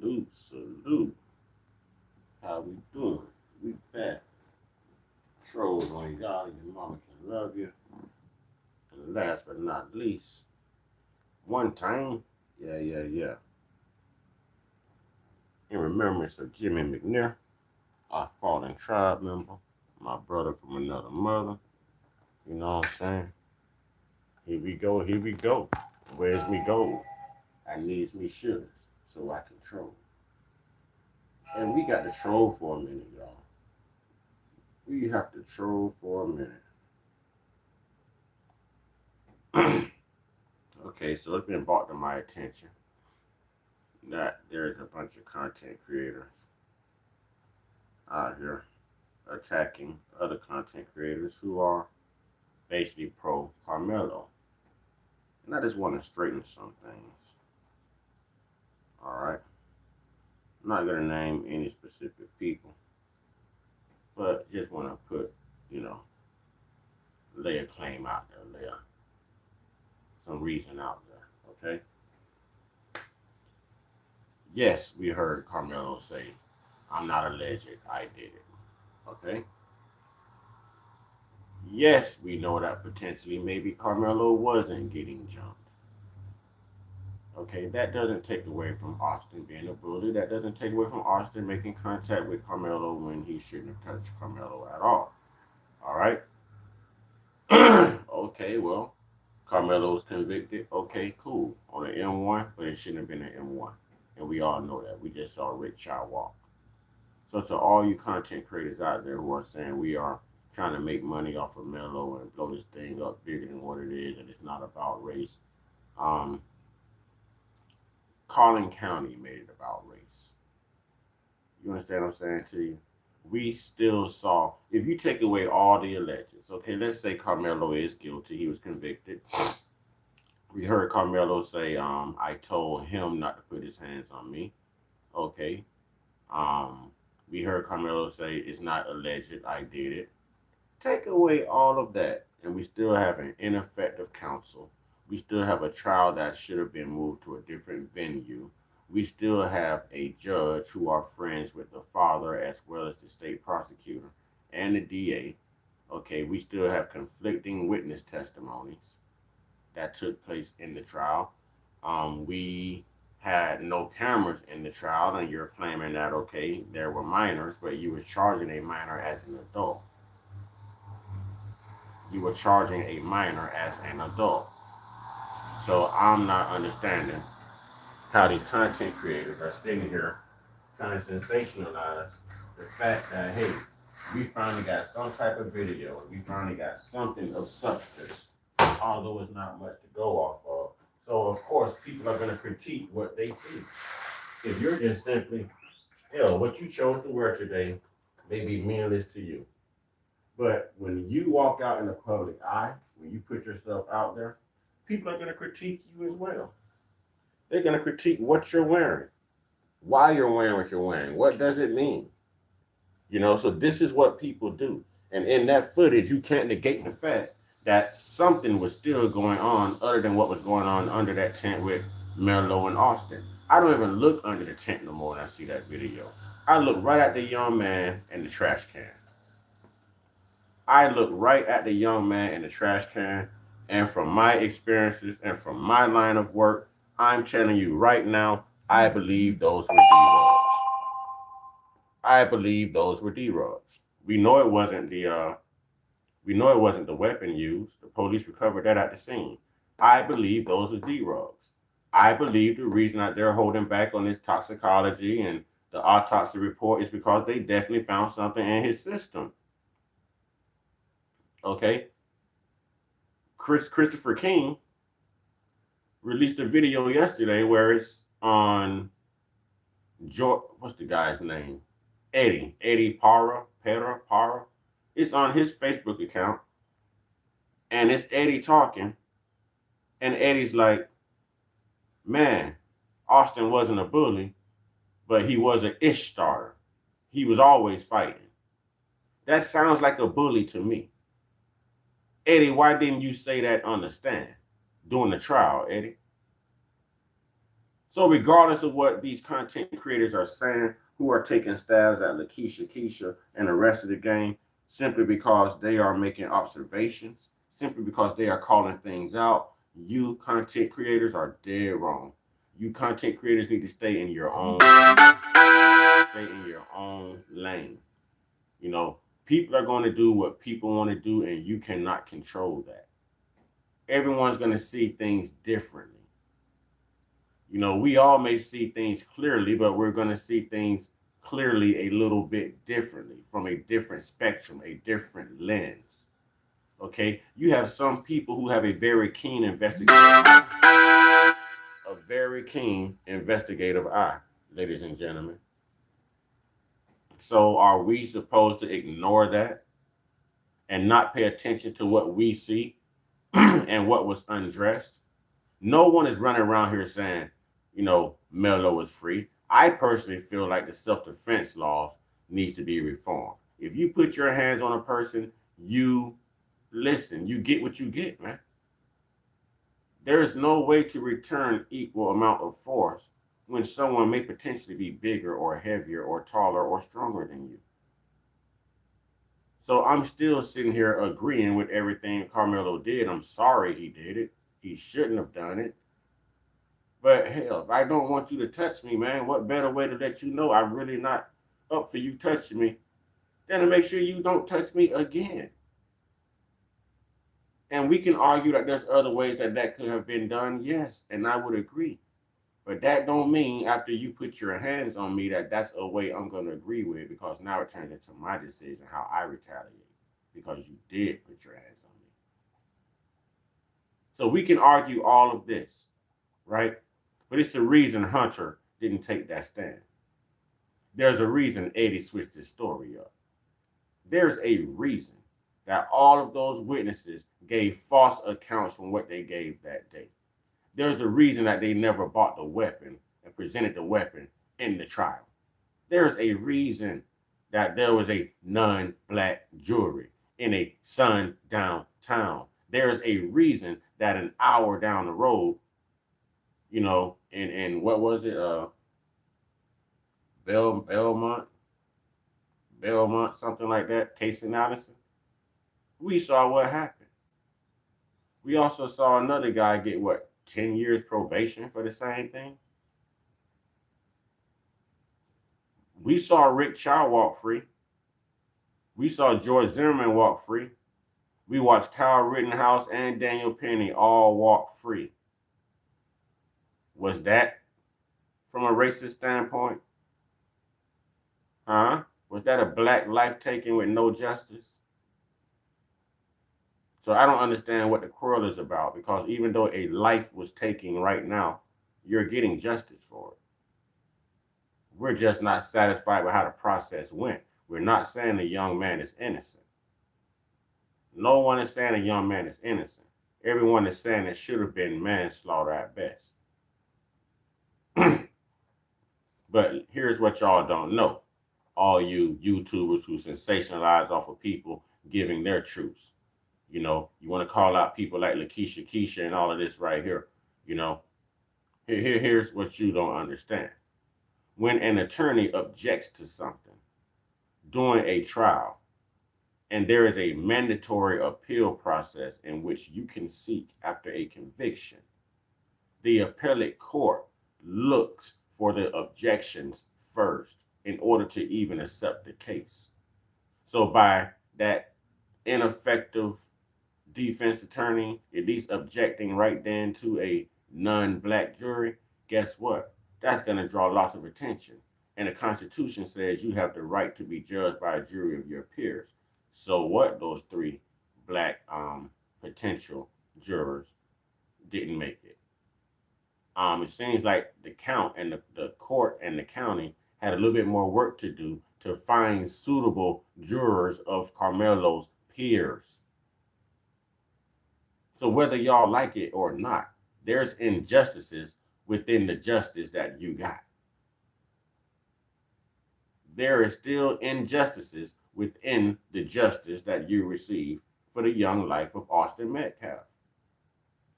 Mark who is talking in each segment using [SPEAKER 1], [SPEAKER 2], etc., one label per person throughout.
[SPEAKER 1] Salute, salute. How we doing? We back. Trolls on y'all. Your mama can love you. And last but not least, one time, yeah. In remembrance of Jimmy McNair, our fallen tribe member, my brother from another mother. You know what I'm saying? Here we go, here we go. Where's me gold? I needs me sugars so I can troll. And we got to troll for a minute, y'all. We have to troll for a minute. Okay, so it's been brought to my attention that there's a bunch of content creators out here attacking other content creators who are basically pro Karmelo. And I just want to straighten some things. Alright? I'm not going to name any specific people, but just want to put, lay a claim out there, lay some reason out there, okay? Yes, we heard Karmelo say, I'm not alleged, I did it, okay? Yes, we know that potentially maybe Karmelo wasn't getting jumped. Okay, that doesn't take away from Austin being a bully. That doesn't take away from Austin making contact with Karmelo when he shouldn't have touched Karmelo at all. All right? Okay, well, Carmelo was convicted. Okay, cool. On an M1, but it shouldn't have been an M1. And we all know that. We just saw Rick Child walk. So to all you content creators out there who are saying we are trying to make money off of Melo and blow this thing up bigger than what it is, and it's not about race. Um, Collin County made it about race. You understand what I'm saying to you? We still saw, if you take away all the allegations, okay, let's say Carmelo is guilty, he was convicted. We heard Carmelo say, I told him not to put his hands on me. Okay. We heard Carmelo say, it's not alleged, I did it. Take away all of that, and we still have an ineffective counsel. We still have a trial that should have been moved to a different venue. We still have a judge who are friends with the father as well as the state prosecutor and the DA. Okay, we still have conflicting witness testimonies that took place in the trial. We had no cameras in the trial, and you're claiming that, okay, there were minors, but you was charging a minor as an adult. You were charging a minor as an adult. So I'm not understanding how these content creators are sitting here trying to sensationalize the fact that, hey, we finally got some type of video, we finally got something of substance, although it's not much to go off of. So of course people are going to critique what they see. If you're just simply, what you chose to wear today may be meaningless to you. But when you walk out in the public eye, when you put yourself out there, people are going to critique you as well. They're going to critique what you're wearing, why you're wearing what you're wearing, what does it mean? So this is what people do. And in that footage, you can't negate the fact that something was still going on other than what was going on under that tent with Melo and Austin. I don't even look under the tent no more when I see that video. I look right at the young man in the trash can. I look right at the young man in the trash can, and from my experiences and from my line of work, I'm telling you right now, I believe those were D-Rugs. I believe those were D-Rugs. We know it wasn't the weapon used. The police recovered that at the scene. I believe those were D-Rugs. I believe the reason that they're holding back on this toxicology and the autopsy report is because they definitely found something in his system. Okay? Christopher King released a video yesterday where it's on what's the guy's name? Eddie Para. It's on his Facebook account, and it's Eddie talking, and Eddie's like, man, Austin wasn't a bully, but he was an ish starter. He was always fighting. That sounds like a bully to me. Eddie, why didn't you say that on the stand during the trial, Eddie? So regardless of what these content creators are saying, who are taking stabs at Lakeisha, Keisha, and the rest of the game, simply because they are making observations, simply because they are calling things out, you content creators are dead wrong. You content creators need to stay in your own lane. You know, people are going to do what people want to do, and you cannot control that. Everyone's going to see things differently. You know, we all may see things clearly, but we're going to see things clearly a little bit differently from a different spectrum, a different lens. Okay, you have some people who have a very keen investigative eye, ladies and gentlemen. So, are we supposed to ignore that and not pay attention to what we see and what was undressed? No one is running around here saying, you know, Melo is free. I personally feel like the self-defense laws needs to be reformed. If you put your hands on a person, you listen, you get what you get, man. There is no way to return equal amount of force when someone may potentially be bigger or heavier or taller or stronger than you. So I'm still sitting here agreeing with everything Carmelo did. I'm sorry he did it. He shouldn't have done it. But hell, if I don't want you to touch me, man, what better way to let you know I'm really not up for you touching me than to make sure you don't touch me again? And we can argue that there's other ways that that could have been done, yes, and I would agree. But that don't mean after you put your hands on me that that's a way I'm going to agree with, because now it turns into my decision how I retaliate because you did put your hands on me. So we can argue all of this, right? But it's a reason Hunter didn't take that stand. There's a reason Eddie switched his story up. There's a reason that all of those witnesses gave false accounts from what they gave that day. There's a reason that they never bought the weapon and presented the weapon in the trial. There's a reason that there was a non-black jury in a sundown town. There's a reason that an hour down the road, you know, in what was it? Belmont, something like that, case analysis. We saw what happened. We also saw another guy get what, 10 years probation for the same thing. We saw Rick Chow walk free. We saw George Zimmerman walk free. We watched Kyle Rittenhouse and Daniel Penny all walk free. Was that from a racist standpoint? Huh? Was that a black life taken with no justice? So I don't understand what the quarrel is about, because even though a life was taken right now, you're getting justice for it. We're just not satisfied with how the process went. We're not saying the young man is innocent. No one is saying a young man is innocent. Everyone is saying it should have been manslaughter at best. But here's what y'all don't know. All you YouTubers who sensationalize off of people giving their truths. You know, you want to call out people like Lakeisha, Keisha, and all of this right here. You know, here's what you don't understand. When an attorney objects to something during a trial, and there is a mandatory appeal process in which you can seek after a conviction, the appellate court looks for the objections first in order to even accept the case. So by that ineffective defense attorney at least objecting right then to a non-black jury, guess what? That's going to draw lots of attention. And the Constitution says you have the right to be judged by a jury of your peers. So what? Those three black potential jurors didn't make it. It seems like the count and the court and the county had a little bit more work to do to find suitable jurors of Karmelo's peers. So whether y'all like it or not, there's injustices within the justice that you got. There is still injustices within the justice that you receive for the young life of Austin Metcalf.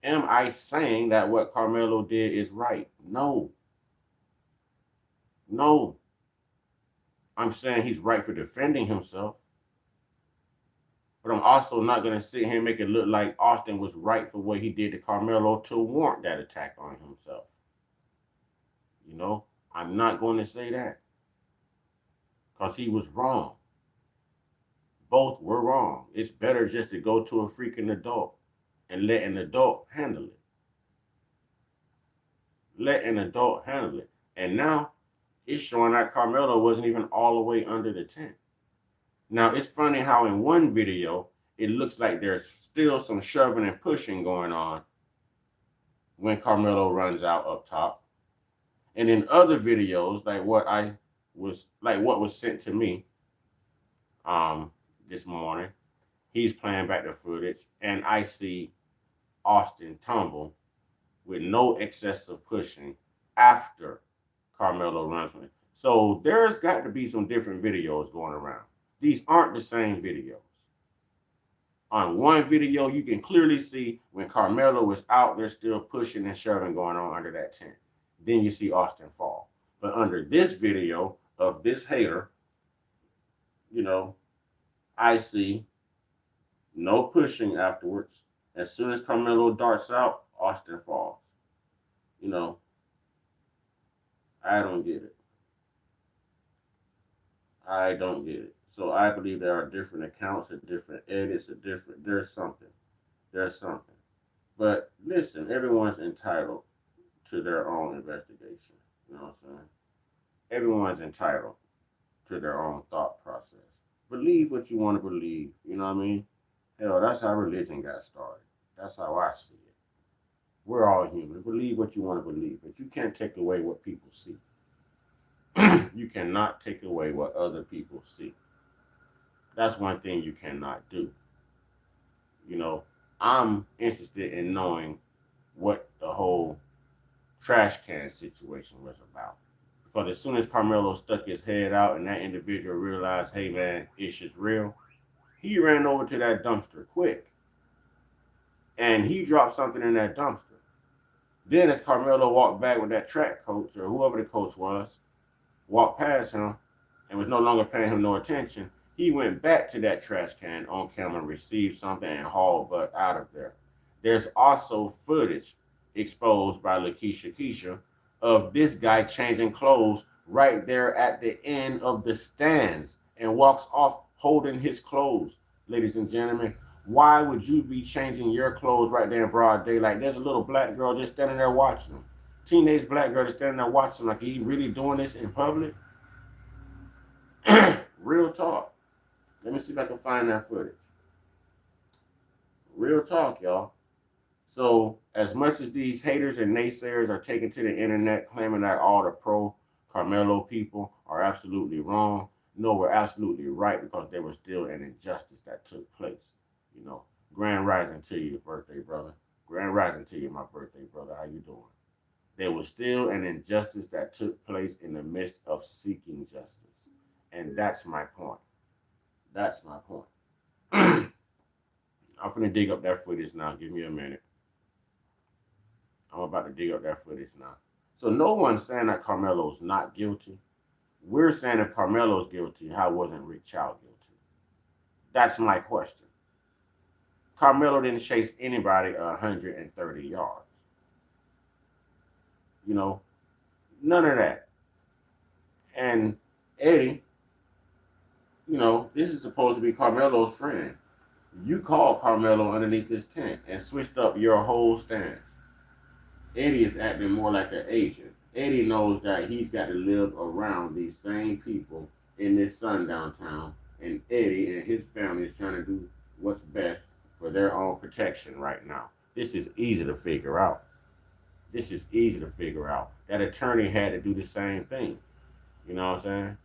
[SPEAKER 1] Am I saying that what Karmelo did is right? No. No, I'm saying he's right for defending himself. But I'm also not going to sit here and make it look like Austin was right for what he did to Karmelo to warrant that attack on himself. You know, I'm not going to say that because he was wrong. Both were wrong. It's better just to go to a freaking adult and let an adult handle it. Let an adult handle it. And now it's showing that Karmelo wasn't even all the way under the tent. Now it's funny how in one video it looks like there's still some shoving and pushing going on when Karmelo runs out up top. And in other videos, what was sent to me this morning, he's playing back the footage and I see Austin tumble with no excessive pushing after Karmelo runs from it. So there's got to be some different videos going around. These aren't the same videos. On one video, you can clearly see when Karmelo was out, there's still pushing and shoving going on under that tent. Then you see Austin fall. But under this video of this hater, you know, I see no pushing afterwards. As soon as Karmelo darts out, Austin falls. You know, I don't get it. I don't get it. So I believe there are different accounts, and different edits, there's something. There's something. But listen, everyone's entitled to their own investigation. You know what I'm saying? Everyone's entitled to their own thought process. Believe what you want to believe. You know what I mean? Hell, that's how religion got started. That's how I see it. We're all human. Believe what you want to believe, but you can't take away what people see. You cannot take away what other people see. That's one thing you cannot do. You know, I'm interested in knowing what the whole trash can situation was about. Because as soon as Karmelo stuck his head out and that individual realized, hey man, it's just real, he ran over to that dumpster quick. And he dropped something in that dumpster. Then as Karmelo walked back with that track coach or whoever the coach was, walked past him and was no longer paying him no attention, he went back to that trash can on camera, received something, and hauled butt out of there. There's also footage exposed by Lakeisha Keisha of this guy changing clothes right there at the end of the stands and walks off holding his clothes. Ladies and gentlemen, why would you be changing your clothes right there in broad daylight? There's a little black girl just standing there watching him. Teenage black girl just standing there watching him like he really doing this in public. Real talk. Let me see if I can find that footage. Real talk, y'all. So, as much as these haters and naysayers are taken to the internet claiming that all the pro Karmelo people are absolutely wrong, no, we're absolutely right because there was still an injustice that took place. You know, grand rising to you, birthday brother. Grand rising to you, my birthday brother. How you doing? There was still an injustice that took place in the midst of seeking justice. And that's my point. That's my point. I'm finna dig up that footage now. Give me a minute. I'm about to dig up that footage now. So no one's saying that Karmelo's not guilty. We're saying if Karmelo's guilty, how wasn't Rick Chow guilty? That's my question. Karmelo didn't chase anybody 130 yards. You know, none of that. And Eddie, you know, this is supposed to be Karmelo's friend. You called Karmelo underneath this tent and switched up your whole stance. Eddie is acting more like an agent. Eddie knows that he's got to live around these same people in this sundown town, and Eddie and his family is trying to do what's best for their own protection right now. This is easy to figure out. This is easy to figure out. That attorney had to do the same thing. You know what I'm saying?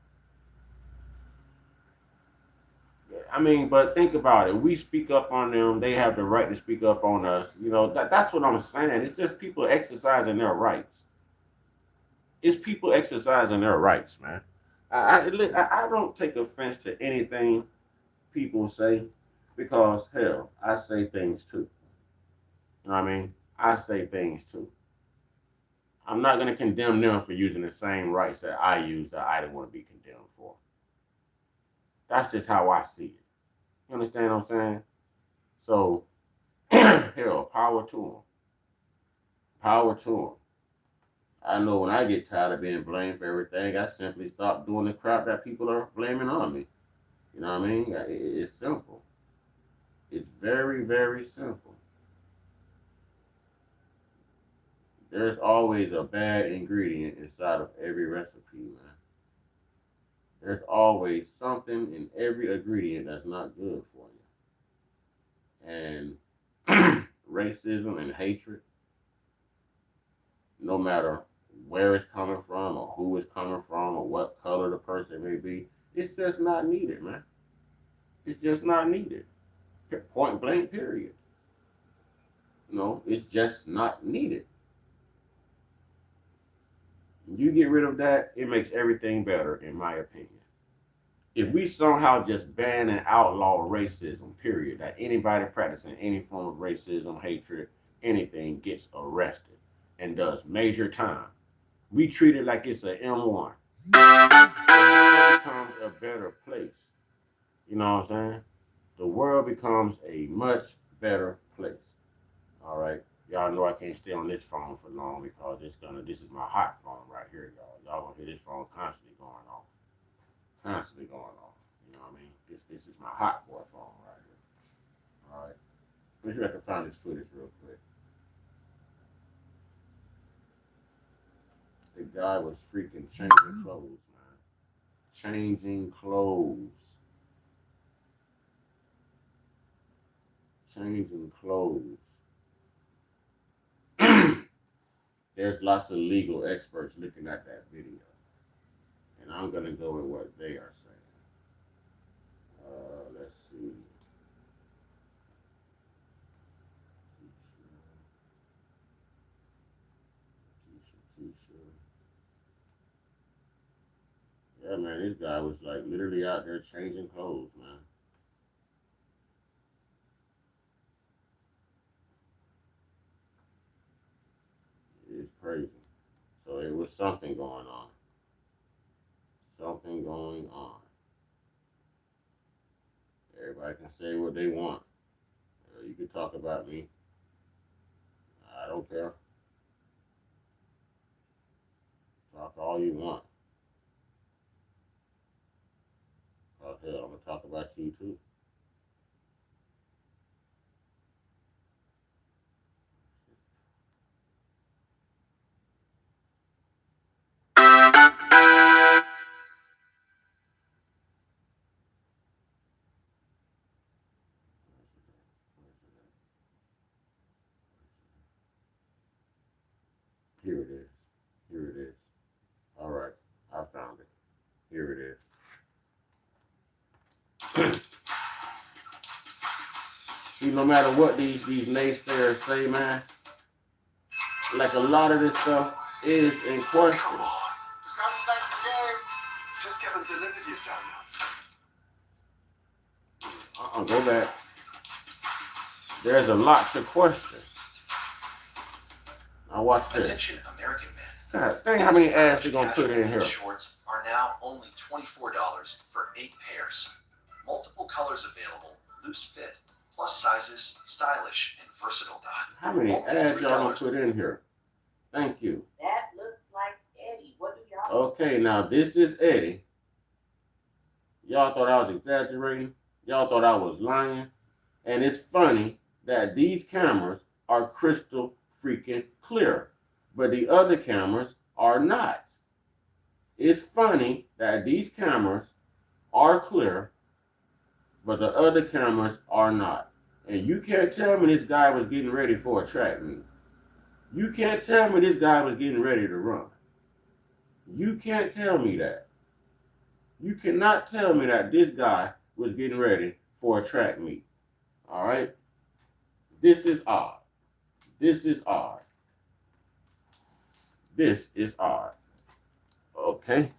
[SPEAKER 1] I mean, but think about it. We speak up on them. They have the right to speak up on us. You know, that's what I'm saying. It's just people exercising their rights. It's people exercising their rights, man. I don't take offense to anything people say because, hell, I say things too. You know what I mean? I say things too. I'm not going to condemn them for using the same rights that I use that I didn't want to be condemned for. That's just how I see it. You understand what I'm saying? So, hell, power to them. Power to them. I know when I get tired of being blamed for everything, I simply stop doing the crap that people are blaming on me. You know what I mean? It's simple. It's very, very simple. There's always a bad ingredient inside of every recipe, man. There's always something in every ingredient that's not good for you. And racism and hatred, no matter where it's coming from or who it's coming from or what color the person may be, it's just not needed, man. It's just not needed. Point blank, period. No, it's just not needed. You get rid of that, it makes everything better, in my opinion. If we somehow just ban and outlaw racism, period, that anybody practicing any form of racism, hatred, anything gets arrested and does major time, we treat it like it's an M1. It becomes a better place. You know what I'm saying? The world becomes a much better place. All right. Y'all know I can't stay on this phone for long because this is my hot phone right here, y'all. Y'all gonna hear this phone constantly going off. Constantly going off. You know what I mean? This is my hot boy phone right here. All right. Let me see if I can find this footage real quick. The guy was freaking changing clothes, man. Changing clothes. Changing clothes. There's lots of legal experts looking at that video. And I'm going to go with what they are saying. Let's see. Keisha. Yeah, man, this guy was like literally out there changing clothes, man. It's crazy. So it was something going on. Something going on. Everybody can say what they want. You can talk about me. I don't care. Talk all you want. Oh, hell, I'm going to talk about you too. Here it is. Here it is. All right. I found it. Here it is. See, no matter what these naysayers say, man, like a lot of this stuff is in question.
[SPEAKER 2] Come on. Just got to start the game. Just get them delivered, you done now.
[SPEAKER 1] Go back. There's a lot to question. Now watch this.
[SPEAKER 2] Attention, American men.
[SPEAKER 1] God dang, how many ads they gonna put in here?
[SPEAKER 2] Shorts are now only $24 for 8 pairs. Multiple colors available, loose fit, plus sizes, stylish and versatile.
[SPEAKER 1] How many ads y'all gonna put in here? Thank you.
[SPEAKER 3] That looks like Eddie. What do y'all?
[SPEAKER 1] Okay, now this is Eddie. Y'all thought I was exaggerating. Y'all thought I was lying. And it's funny that these cameras are crystal freaking clear, but the other cameras are not. It's funny that these cameras are clear, but the other cameras are not. And you can't tell me this guy was getting ready for a track meet. You can't tell me this guy was getting ready to run. You can't tell me that. You cannot tell me that this guy was getting ready for a track meet. All right? This is odd. This is odd. This is odd. Okay.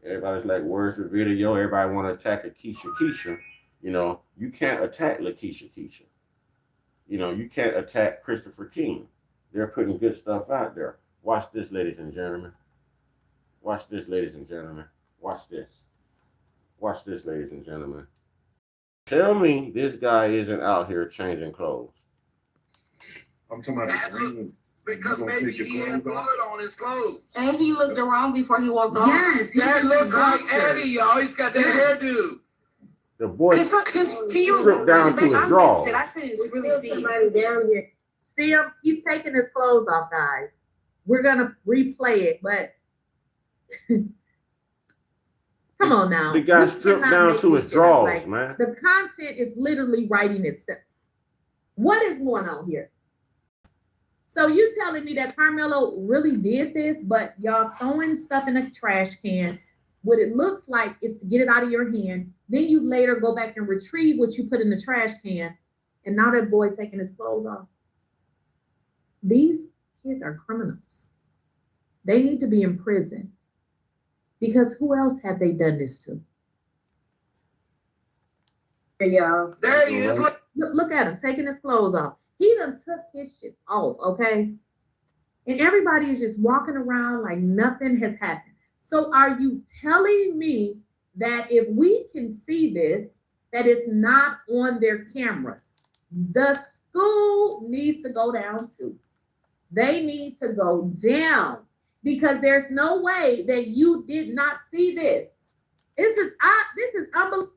[SPEAKER 1] Everybody's like, where's the video? Everybody want to attack a Keisha. You know, you can't attack LaKeisha. You know, you can't attack Christopher King. They're putting good stuff out there. Watch this, ladies and gentlemen. Watch this, ladies and gentlemen. Watch this. Watch this, ladies and gentlemen. Tell me this guy isn't out here changing clothes.
[SPEAKER 4] I'm talking about the ring.
[SPEAKER 5] Because maybe he had blood on his clothes.
[SPEAKER 3] And he looked around before he walked off.
[SPEAKER 5] Yes, that looks like Eddie, y'all. He's got that hairdo.
[SPEAKER 1] The boy stripped down to his drawers.
[SPEAKER 3] I couldn't really see
[SPEAKER 6] somebody down here. See him? He's taking his clothes off, guys. We're gonna replay it, but come on now.
[SPEAKER 1] The guy stripped down to his drawers,
[SPEAKER 6] like,
[SPEAKER 1] man.
[SPEAKER 6] The content is literally writing itself. What is going on here? So you telling me that Karmelo really did this, but y'all throwing stuff in a trash can. What it looks like is to get it out of your hand. Then you later go back and retrieve what you put in the trash can. And now that boy taking his clothes off. These kids are criminals. They need to be in prison. Because who else have they done this to?
[SPEAKER 3] y'all.
[SPEAKER 5] There he is.
[SPEAKER 6] Look at him taking his clothes off. He done took his shit off, okay? And everybody is just walking around like nothing has happened. So are you telling me that if we can see this, that it's not on their cameras? The school needs to go down too. They need to go down because there's no way that you did not see this. This is unbelievable.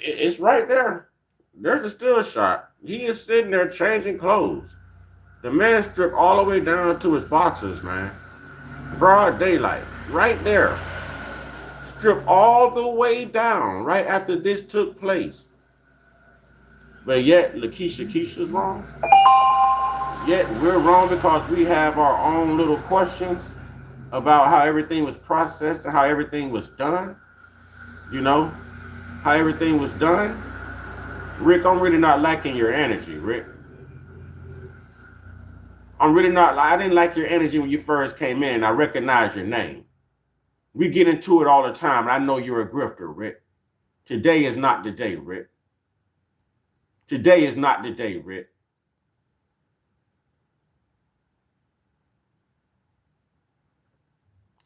[SPEAKER 1] It's right there. There's a still shot. He is sitting there changing clothes. The man stripped all the way down to his boxers, man. Broad daylight, right there. Stripped all the way down right after this took place. But yet, Keisha's wrong. Yet we're wrong because we have our own little questions about how everything was processed and how everything was done. You know, how everything was done. Rick, I'm really not liking your energy, Rick. I didn't like your energy when you first came in. I recognize your name. We get into it all the time, and I know you're a grifter, Rick. Today is not the day, Rick. Today is not the day, Rick.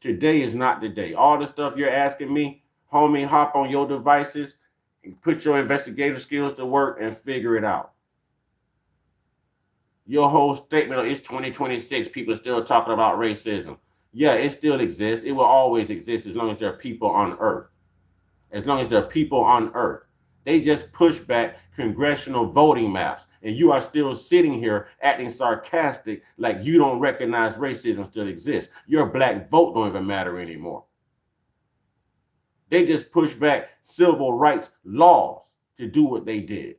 [SPEAKER 1] Today is not the day. All the stuff you're asking me, homie, hop on your devices and put your investigative skills to work and figure it out. Your whole statement of it's 2026, people still talking about racism. Yeah, it still exists. It will always exist as long as there are people on earth. As long as there are people on earth. They just push back congressional voting maps. And you are still sitting here acting sarcastic like you don't recognize racism still exists. Your black vote don't even matter anymore. They just push back civil rights laws to do what they did.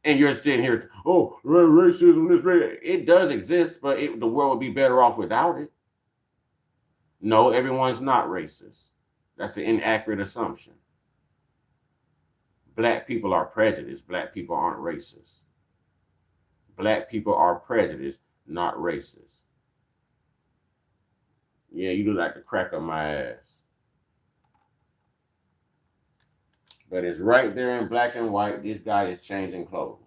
[SPEAKER 1] And you're sitting here, oh, racism, this racism. It does exist, but the world would be better off without it. No, everyone's not racist. That's an inaccurate assumption. Black people are prejudiced. Black people aren't racist. Black people are prejudiced, not racist. Yeah, you look like the crack of my ass. But it's right there in black and white. This guy is changing clothes.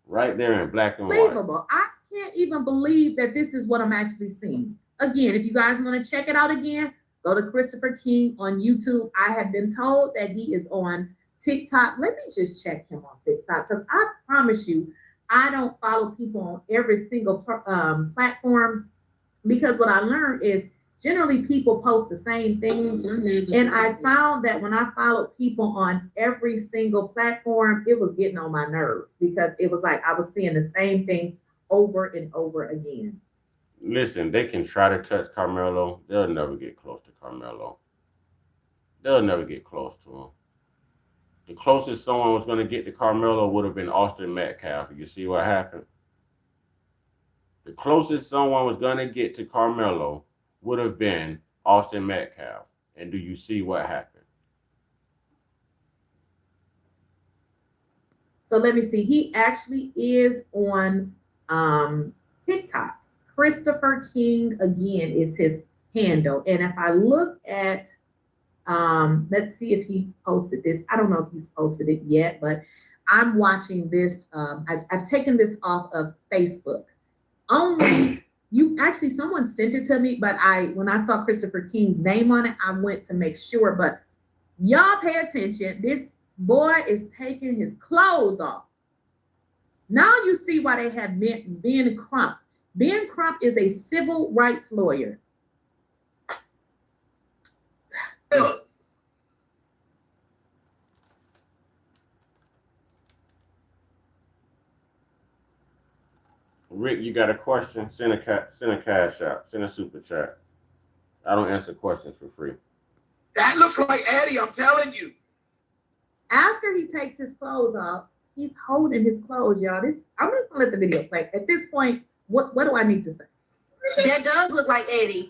[SPEAKER 1] Right there in black and white.
[SPEAKER 6] Unbelievable. I can't even believe that this is what I'm actually seeing. Again, if you guys want to check it out again, go to Christopher King on YouTube. I have been told that he is on TikTok. Let me just check him on TikTok because I promise you, I don't follow people on every single platform because what I learned is generally people post the same thing. And I found that when I followed people on every single platform, it was getting on my nerves because it was like I was seeing the same thing over and over again.
[SPEAKER 1] Listen, they can try to touch Karmelo. They'll never get close to Karmelo. They'll never get close to him. The closest someone was going to get to Karmelo would have been Austin Metcalf. You see what happened? The closest someone was going to get to Karmelo would have been Austin Metcalf. And do you see what happened?
[SPEAKER 6] So let me see. He actually is on TikTok. Christopher King, again, is his handle. And if I look at, let's see if he posted this. I don't know if he's posted it yet, but I'm watching this. I've taken this off of Facebook. Only someone sent it to me, but when I saw Christopher King's name on it, I went to make sure. But y'all pay attention. This boy is taking his clothes off. Now you see why they have Ben Crump. Ben Crump is a civil rights lawyer.
[SPEAKER 1] Rick, you got a question? Send a cash out. Send a super chat. I don't answer questions for free.
[SPEAKER 5] That looks like Eddie, I'm telling you.
[SPEAKER 6] After he takes his clothes off, he's holding his clothes, y'all. I'm just gonna let the video play. At this point, what do I need to say?
[SPEAKER 3] That does look like Eddie.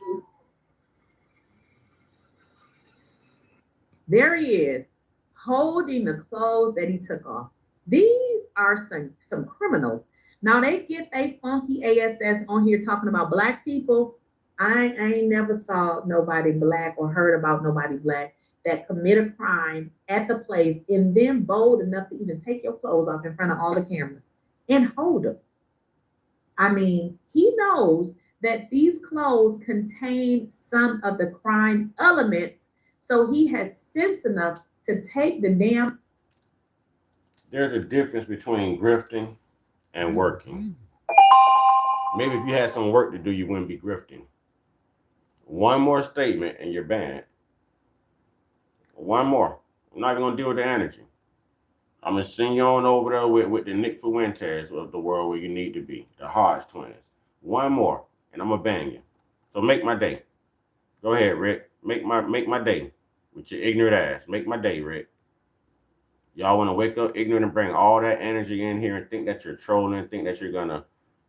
[SPEAKER 6] There he is, holding the clothes that he took off. These are some criminals. Now they get a funky ASS on here talking about black people. I ain't never saw nobody black or heard about nobody black that commit a crime at the place and then bold enough to even take your clothes off in front of all the cameras and hold them. I mean, he knows that these clothes contain some of the crime elements, so he has sense enough to take the damn.
[SPEAKER 1] There's a difference between grifting and working. Maybe if you had some work to do, you wouldn't be grifting. One more statement and you're banned. One more. I'm not even gonna deal with the energy. I'm gonna send you on over there with the Nick Fuentes of the world where you need to be, the Hodge twins. One more, and I'm gonna ban you. So make my day. Go ahead, Rick. Make my day with your ignorant ass. Make my day, Rick. Y'all want to wake up ignorant and bring all that energy in here and think that you're trolling, think that you're gonna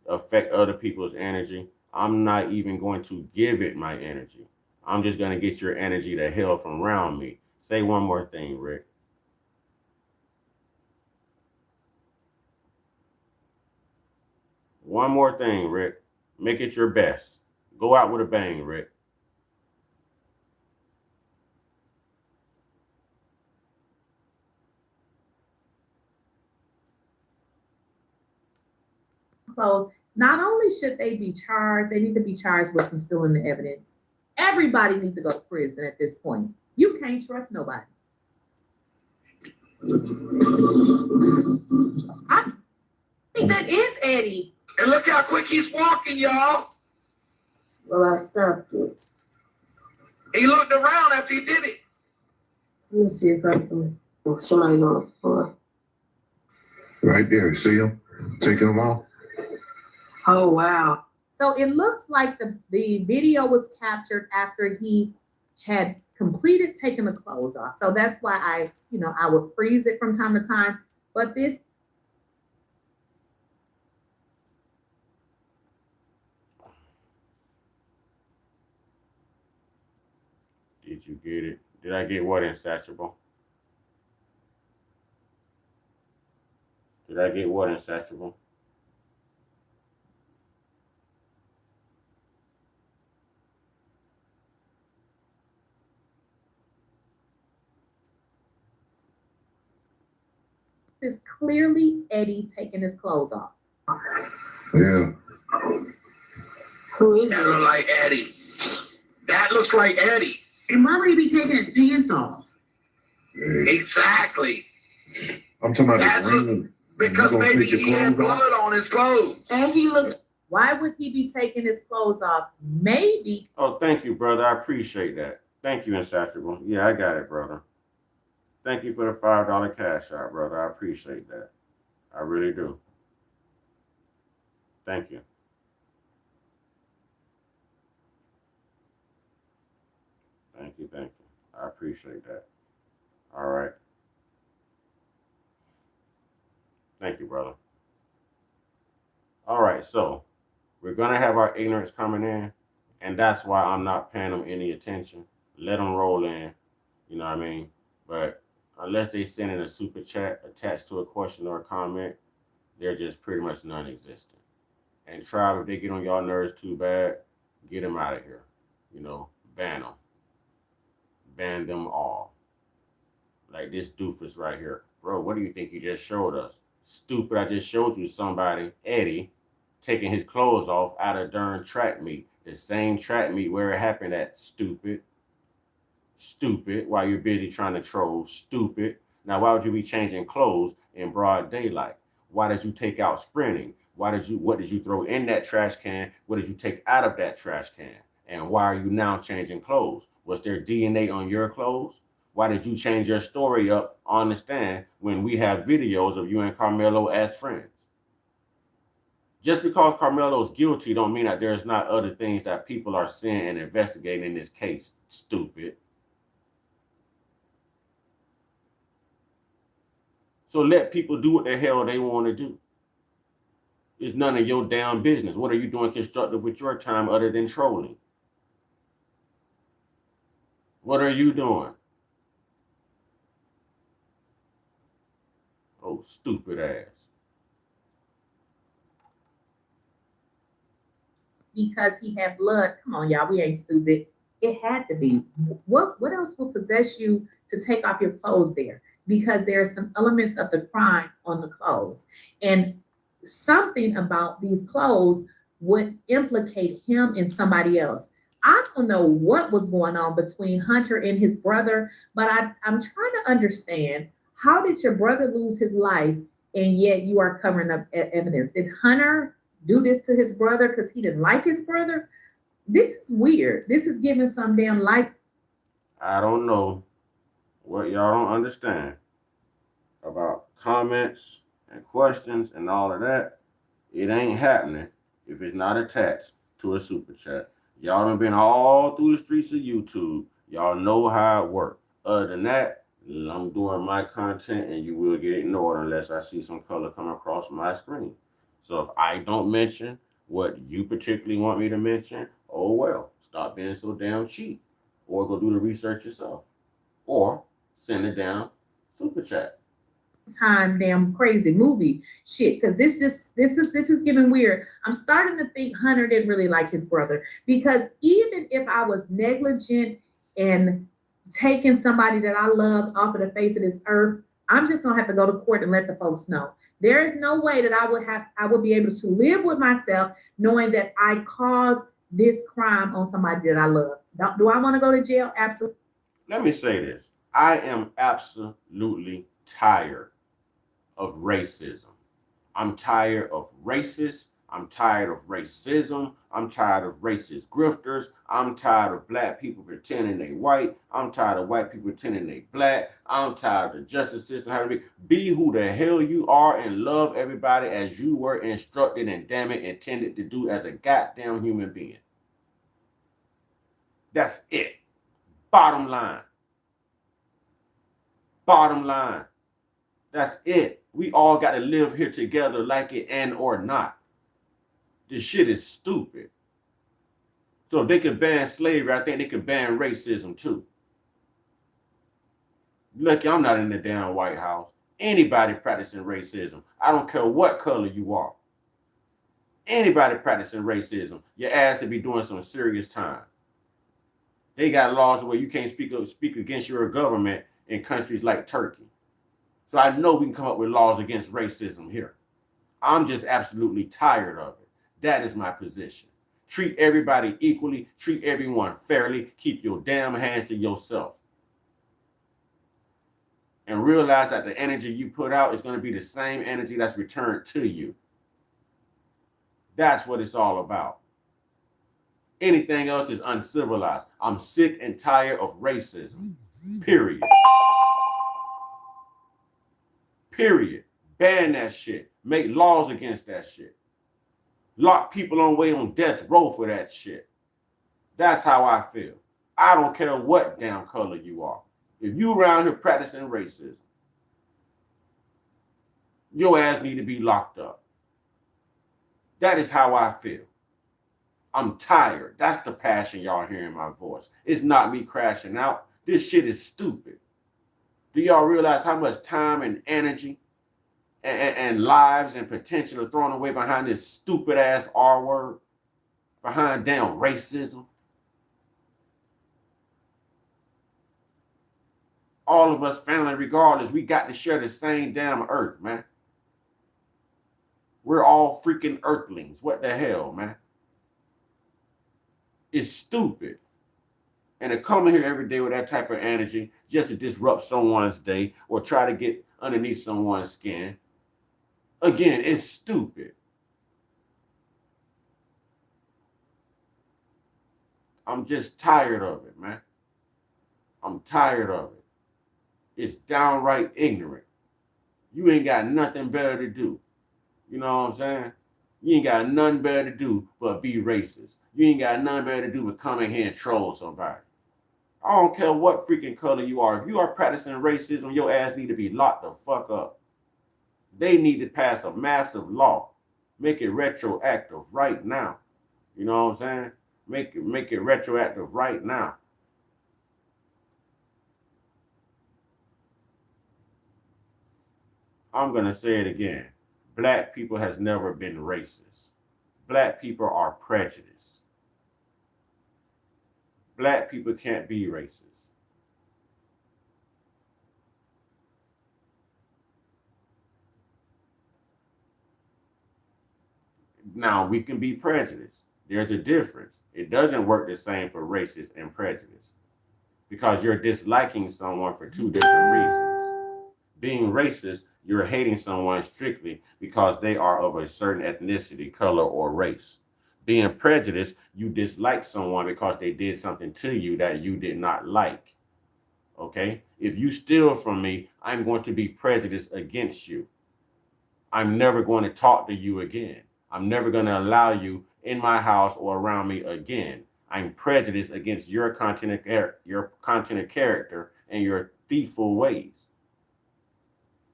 [SPEAKER 1] affect other people's energy. I'm not even going to give it my energy. I'm just gonna get your energy to hell from around me. Say one more thing, Rick. One more thing, Rick. Make it your best. Go out with a bang, Rick.
[SPEAKER 6] Clothes. Not only should they be charged, they need to be charged with concealing the evidence. Everybody needs to go to prison at this point. You can't trust nobody.
[SPEAKER 3] I think that is Eddie.
[SPEAKER 5] And look how quick he's walking, y'all.
[SPEAKER 3] Well, I stopped it.
[SPEAKER 5] He looked around after he did it.
[SPEAKER 3] Let me see if I can. Oh, somebody's on the floor.
[SPEAKER 4] Right there, see him? Taking them off.
[SPEAKER 3] Oh, wow.
[SPEAKER 6] So it looks like the video was captured after he had completed taking the clothes off. So that's why I would freeze it from time to time. But this.
[SPEAKER 1] Did you get it? Did I get what, insatiable? Did I get what, insatiable?
[SPEAKER 6] Is clearly Eddie taking his clothes off.
[SPEAKER 4] Yeah.
[SPEAKER 3] Who is
[SPEAKER 5] That looks
[SPEAKER 3] it?
[SPEAKER 5] like Eddie. That looks like Eddie.
[SPEAKER 7] And why would he be taking his pants off?
[SPEAKER 4] Hey,
[SPEAKER 5] Exactly.
[SPEAKER 4] I'm talking about
[SPEAKER 5] That
[SPEAKER 4] the ring.
[SPEAKER 5] Because
[SPEAKER 4] You gonna
[SPEAKER 5] maybe
[SPEAKER 4] take your
[SPEAKER 5] he had
[SPEAKER 4] clothes off?
[SPEAKER 5] blood on his clothes.
[SPEAKER 3] And he looked.
[SPEAKER 6] Why would he be taking his clothes off? Maybe.
[SPEAKER 1] Oh, thank you, brother. I appreciate that. Thank you, insatiable. Yeah, I got it, brother. Thank you for the $5 cash out, brother. I appreciate that. I really do. Thank you. Thank you. Thank you. I appreciate that. All right. Thank you, brother. All right, so we're going to have our ignorance coming in, and that's why I'm not paying them any attention. Let them roll in, you know what I mean? But unless they send in a super chat attached to a question or a comment, they're just pretty much non-existent. And Tribe, if they get on y'all nerves too bad, get them out of here. Ban them. Ban them all. Like this doofus right here. Bro, what do you think you just showed us? Stupid, I just showed you somebody, Eddie, taking his clothes off out of darn track meet. The same track meet where it happened at, stupid. Stupid, while you're busy trying to troll, stupid. Now, why would you be changing clothes in broad daylight? Why did you take out sprinting? What did you throw in that trash can? What did you take out of that trash can? And why are you now changing clothes? Was there DNA on your clothes? Why did you change your story up on the stand when we have videos of you and Karmelo as friends? Just because Karmelo is guilty don't mean that there's not other things that people are seeing and investigating in this case, stupid. So let people do what the hell they want to do. It's none of your damn business. What are you doing constructive with your time other than trolling? What are you doing? Oh, stupid ass.
[SPEAKER 6] Because he had blood. Come on, y'all, we ain't stupid. It had to be. What else would possess you to take off your clothes there? Because there are some elements of the crime on the clothes. And something about these clothes would implicate him and somebody else. I don't know what was going on between Hunter and his brother, but I'm trying to understand, how did your brother lose his life and yet you are covering up evidence? Did Hunter do this to his brother because he didn't like his brother? This is weird. This is giving some damn life.
[SPEAKER 1] I don't know what y'all don't understand about comments and questions and all of that. It ain't happening if it's not attached to a super chat. Y'all done been all through the streets of YouTube. Y'all know how it works. Other than that, I'm doing my content and you will get ignored unless I see some color come across my screen. So if I don't mention what you particularly want me to mention, oh well, stop being so damn cheap. Or go do the research yourself. Or send it down super chat.
[SPEAKER 6] Time damn crazy movie shit, because this is getting weird. I'm starting to think Hunter didn't really like his brother, because even if I was negligent and taking somebody that I loved off of the face of this earth, I'm just gonna have to go to court and let the folks know. There is no way that I would be able to live with myself knowing that I caused this crime on somebody that I love. Do I want to go to jail? Absolutely.
[SPEAKER 1] Let me say this. I am absolutely tired of racism. I'm tired of racists. I'm tired of racism. I'm tired of racist grifters. I'm tired of black people pretending they white. I'm tired of white people pretending they black. I'm tired of the justice system having to be who the hell you are and love everybody as you were instructed and damn it intended to do as a goddamn human being. That's it. Bottom line. Bottom line. That's it. We all got to live here together like it and or not. This shit is stupid. So if they could ban slavery, I think they could ban racism too. Lucky I'm not in the damn White House. Anybody practicing racism, I don't care what color you are. Anybody practicing racism, your ass to be doing some serious time. They got laws where you can't speak against your government in countries like Turkey. So I know we can come up with laws against racism here. I'm just absolutely tired of it. That is my position. Treat everybody equally. Treat everyone fairly. Keep your damn hands to yourself. And realize that the energy you put out is going to be the same energy that's returned to you. That's what it's all about. Anything else is uncivilized. I'm sick and tired of racism. Period. Period. Ban that shit. Make laws against that shit. Lock people on death row for that shit. That's how I feel. I don't care what damn color you are. If you around here practicing racism, your ass need to be locked up. That is how I feel. I'm tired. That's the passion y'all hear in my voice. It's not me crashing out. This shit is stupid. Do y'all realize how much time and energy and lives and potential are thrown away behind this stupid ass R word? Behind damn racism? All of us family, regardless, we got to share the same damn earth, man. We're all freaking earthlings. What the hell, man? It's stupid. And to come in here every day with that type of energy just to disrupt someone's day or try to get underneath someone's skin, again, it's stupid. I'm just tired of it, man. I'm tired of it. It's downright ignorant. You ain't got nothing better to do. You know what I'm saying? You ain't got nothing better to do but be racist. You ain't got nothing better to do but come in here and troll somebody. I don't care what freaking color you are. If you are practicing racism, your ass need to be locked the fuck up. They need to pass a massive law. Make it retroactive right now. You know what I'm saying? Make it retroactive right now. I'm going to say it again. Black people has never been racist. Black people are prejudiced. Black people can't be racist. Now, we can be prejudiced. There's a difference. It doesn't work the same for racist and prejudice because you're disliking someone for two different reasons. Being racist, you're hating someone strictly because they are of a certain ethnicity, color, or race. Being prejudiced, you dislike someone because they did something to you that you did not like. Okay? If you steal from me, I'm going to be prejudiced against you. I'm never going to talk to you again. I'm never going to allow you in my house or around me again. I'm prejudiced against your content of character and your thiefful ways.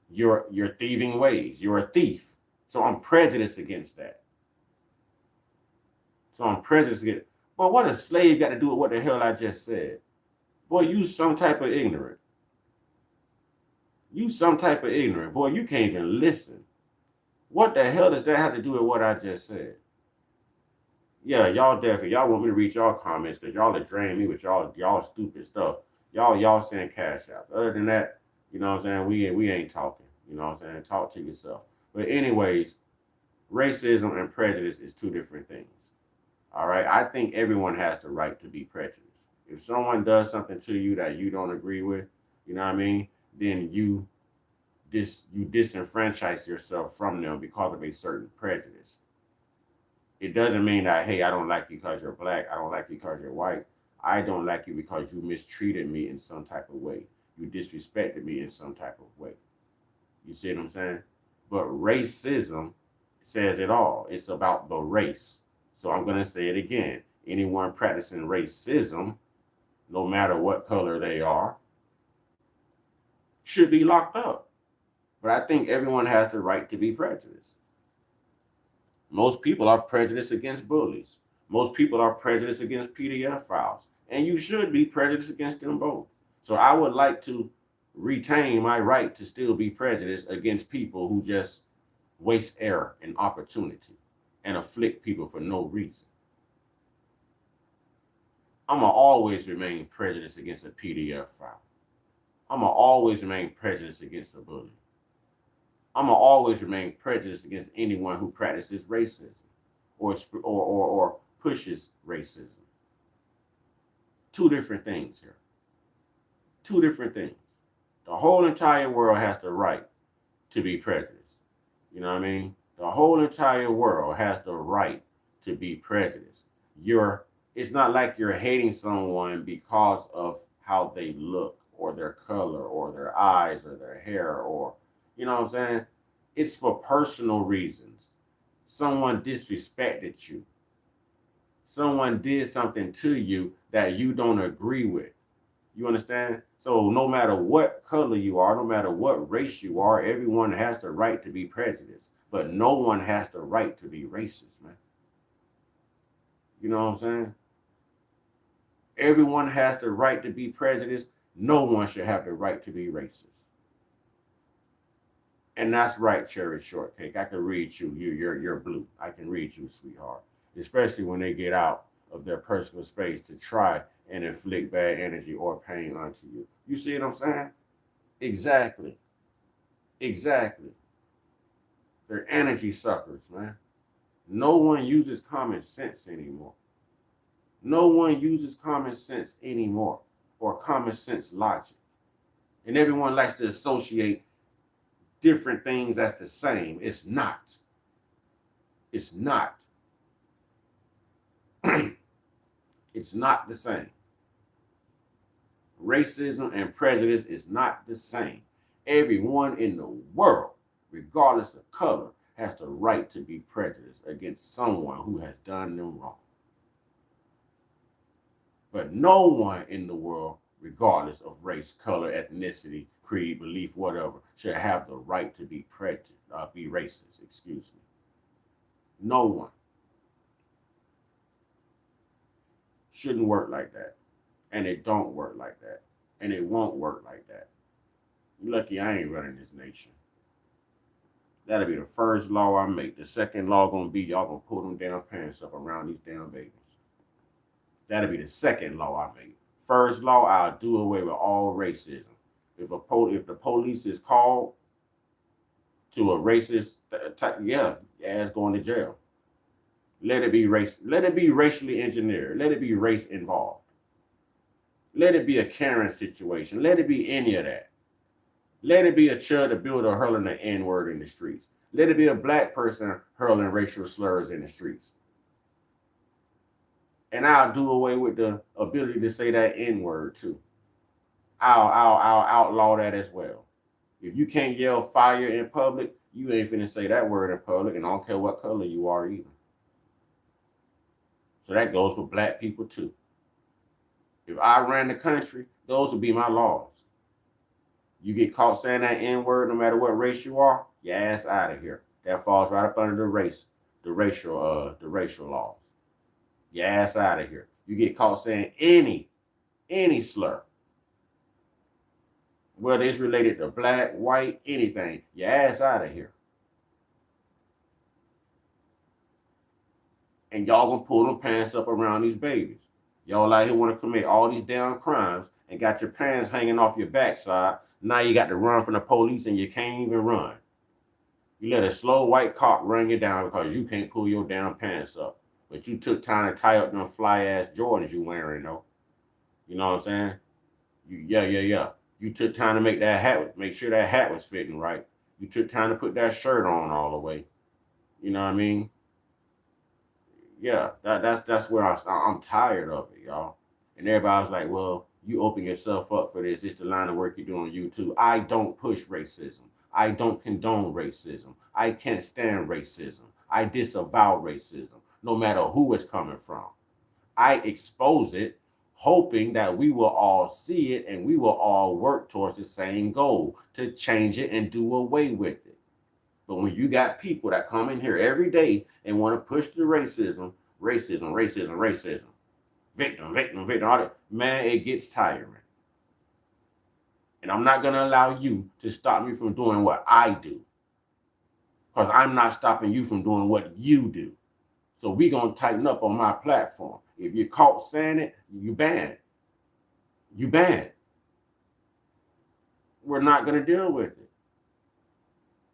[SPEAKER 1] Your thieving ways. You're a thief. So I'm prejudiced against that. So I'm prejudiced against it. But what a slave got to do with what the hell I just said? Boy, you some type of ignorant. You some type of ignorant. Boy, you can't even listen. What the hell does that have to do with what I just said? Yeah, y'all definitely. Y'all want me to read y'all comments because y'all are draining me with y'all stupid stuff. Y'all saying cash out. Other than that, you know what I'm saying? We ain't talking. You know what I'm saying? Talk to yourself. But anyways, racism and prejudice is two different things. All right. I think everyone has the right to be prejudiced. If someone does something to you that you don't agree with, you know what I mean? Then you disenfranchise yourself from them because of a certain prejudice. It doesn't mean that, hey, I don't like you because you're black. I don't like you because you're white. I don't like you because you mistreated me in some type of way. You disrespected me in some type of way. You see what I'm saying? But racism says it all. It's about the race. So I'm going to say it again. Anyone practicing racism, no matter what color they are, should be locked up. But I think everyone has the right to be prejudiced. Most people are prejudiced against bullies. Most people are prejudiced against PDF files. And you should be prejudiced against them both. So I would like to retain my right to still be prejudiced against people who just waste air and opportunity and afflict people for no reason. I'm going to always remain prejudiced against a PDF file. I'm going to always remain prejudiced against a bully. I'm going to always remain prejudiced against anyone who practices racism or pushes racism. Two different things here. Two different things. The whole entire world has the right to be prejudiced. You know what I mean? The whole entire world has the right to be prejudiced. It's not like you're hating someone because of how they look or their color or their eyes or their hair or, you know what I'm saying? It's for personal reasons. Someone disrespected you. Someone did something to you that you don't agree with. You understand? So no matter what color you are, no matter what race you are, everyone has the right to be prejudiced. But no one has the right to be racist, man. You know what I'm saying? Everyone has the right to be prejudiced. No one should have the right to be racist. And that's right, Cherry Shortcake. I can read you. You're blue. I can read you, sweetheart. Especially when they get out of their personal space to try and inflict bad energy or pain onto you. You see what I'm saying? Exactly. Exactly. They're energy suckers, man. No one uses common sense anymore. No one uses common sense anymore or common sense logic. And everyone likes to associate different things as the same. It's not. It's not. It's not the same. Racism and prejudice is not the same. Everyone in the world, regardless of color, has the right to be prejudiced against someone who has done them wrong. But no one in the world, regardless of race, color, ethnicity, creed, belief, whatever, should have the right to be prejudiced, be racist, excuse me. No one. Shouldn't work like that. And it don't work like that. And it won't work like that. You lucky I ain't running this nation. That'll be the first law I make. The second law gonna be y'all gonna pull them damn pants up around these damn babies. That'll be the second law I make. First law, I'll do away with all racism. If the police is called to a racist type, yeah, ass going to jail. Let it be racially engineered. Let it be race involved. Let it be a Karen situation. Let it be any of that. Let it be a child, a builder hurling the N-word in the streets. Let it be a black person hurling racial slurs in the streets. And I'll do away with the ability to say that N-word too. I'll outlaw that as well. If you can't yell fire in public, you ain't finna say that word in public, and I don't care what color you are either. So that goes for black people too. If I ran the country, those would be my laws. You get caught saying that N-word, no matter what race you are, your ass out of here. That falls right up under the racial laws. Your ass out of here. You get caught saying any slur, whether it's related to black, white, anything, your ass out of here. And y'all gonna pull them pants up around these babies. Y'all out here want to commit all these damn crimes and got your pants hanging off your backside. Now you got to run from the police and you can't even run. You let a slow white cop run you down because you can't pull your damn pants up. But you took time to tie up them fly ass Jordans you wearing though. You know what I'm saying? Yeah. You took time to make sure that hat was fitting right. You took time to put that shirt on all the way. You know what I mean? Yeah, that's where I'm tired of it, y'all. And everybody's like, well, you open yourself up for this. It's the line of work you do on YouTube. I don't push racism. I don't condone racism. I can't stand racism. I disavow racism, no matter who it's coming from. I expose it, hoping that we will all see it and we will all work towards the same goal, to change it and do away with it. But when you got people that come in here every day and want to push the racism, victim, all that, man, it gets tiring. And I'm not going to allow you to stop me from doing what I do. Because I'm not stopping you from doing what you do. So we're going to tighten up on my platform. If you're caught saying it, you banned. You banned. We're not going to deal with it.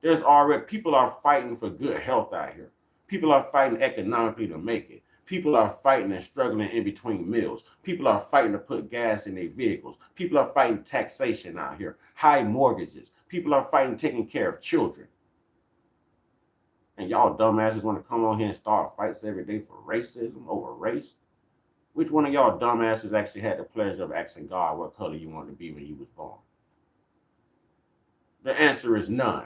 [SPEAKER 1] There's already, people are fighting for good health out here. People are fighting economically to make it. People are fighting and struggling in between meals. People are fighting to put gas in their vehicles. People are fighting taxation out here, high mortgages. People are fighting taking care of children. And y'all dumbasses want to come on here and start fights every day for racism over race? Which one of y'all dumbasses actually had the pleasure of asking God what color you wanted to be when you was born? The answer is none.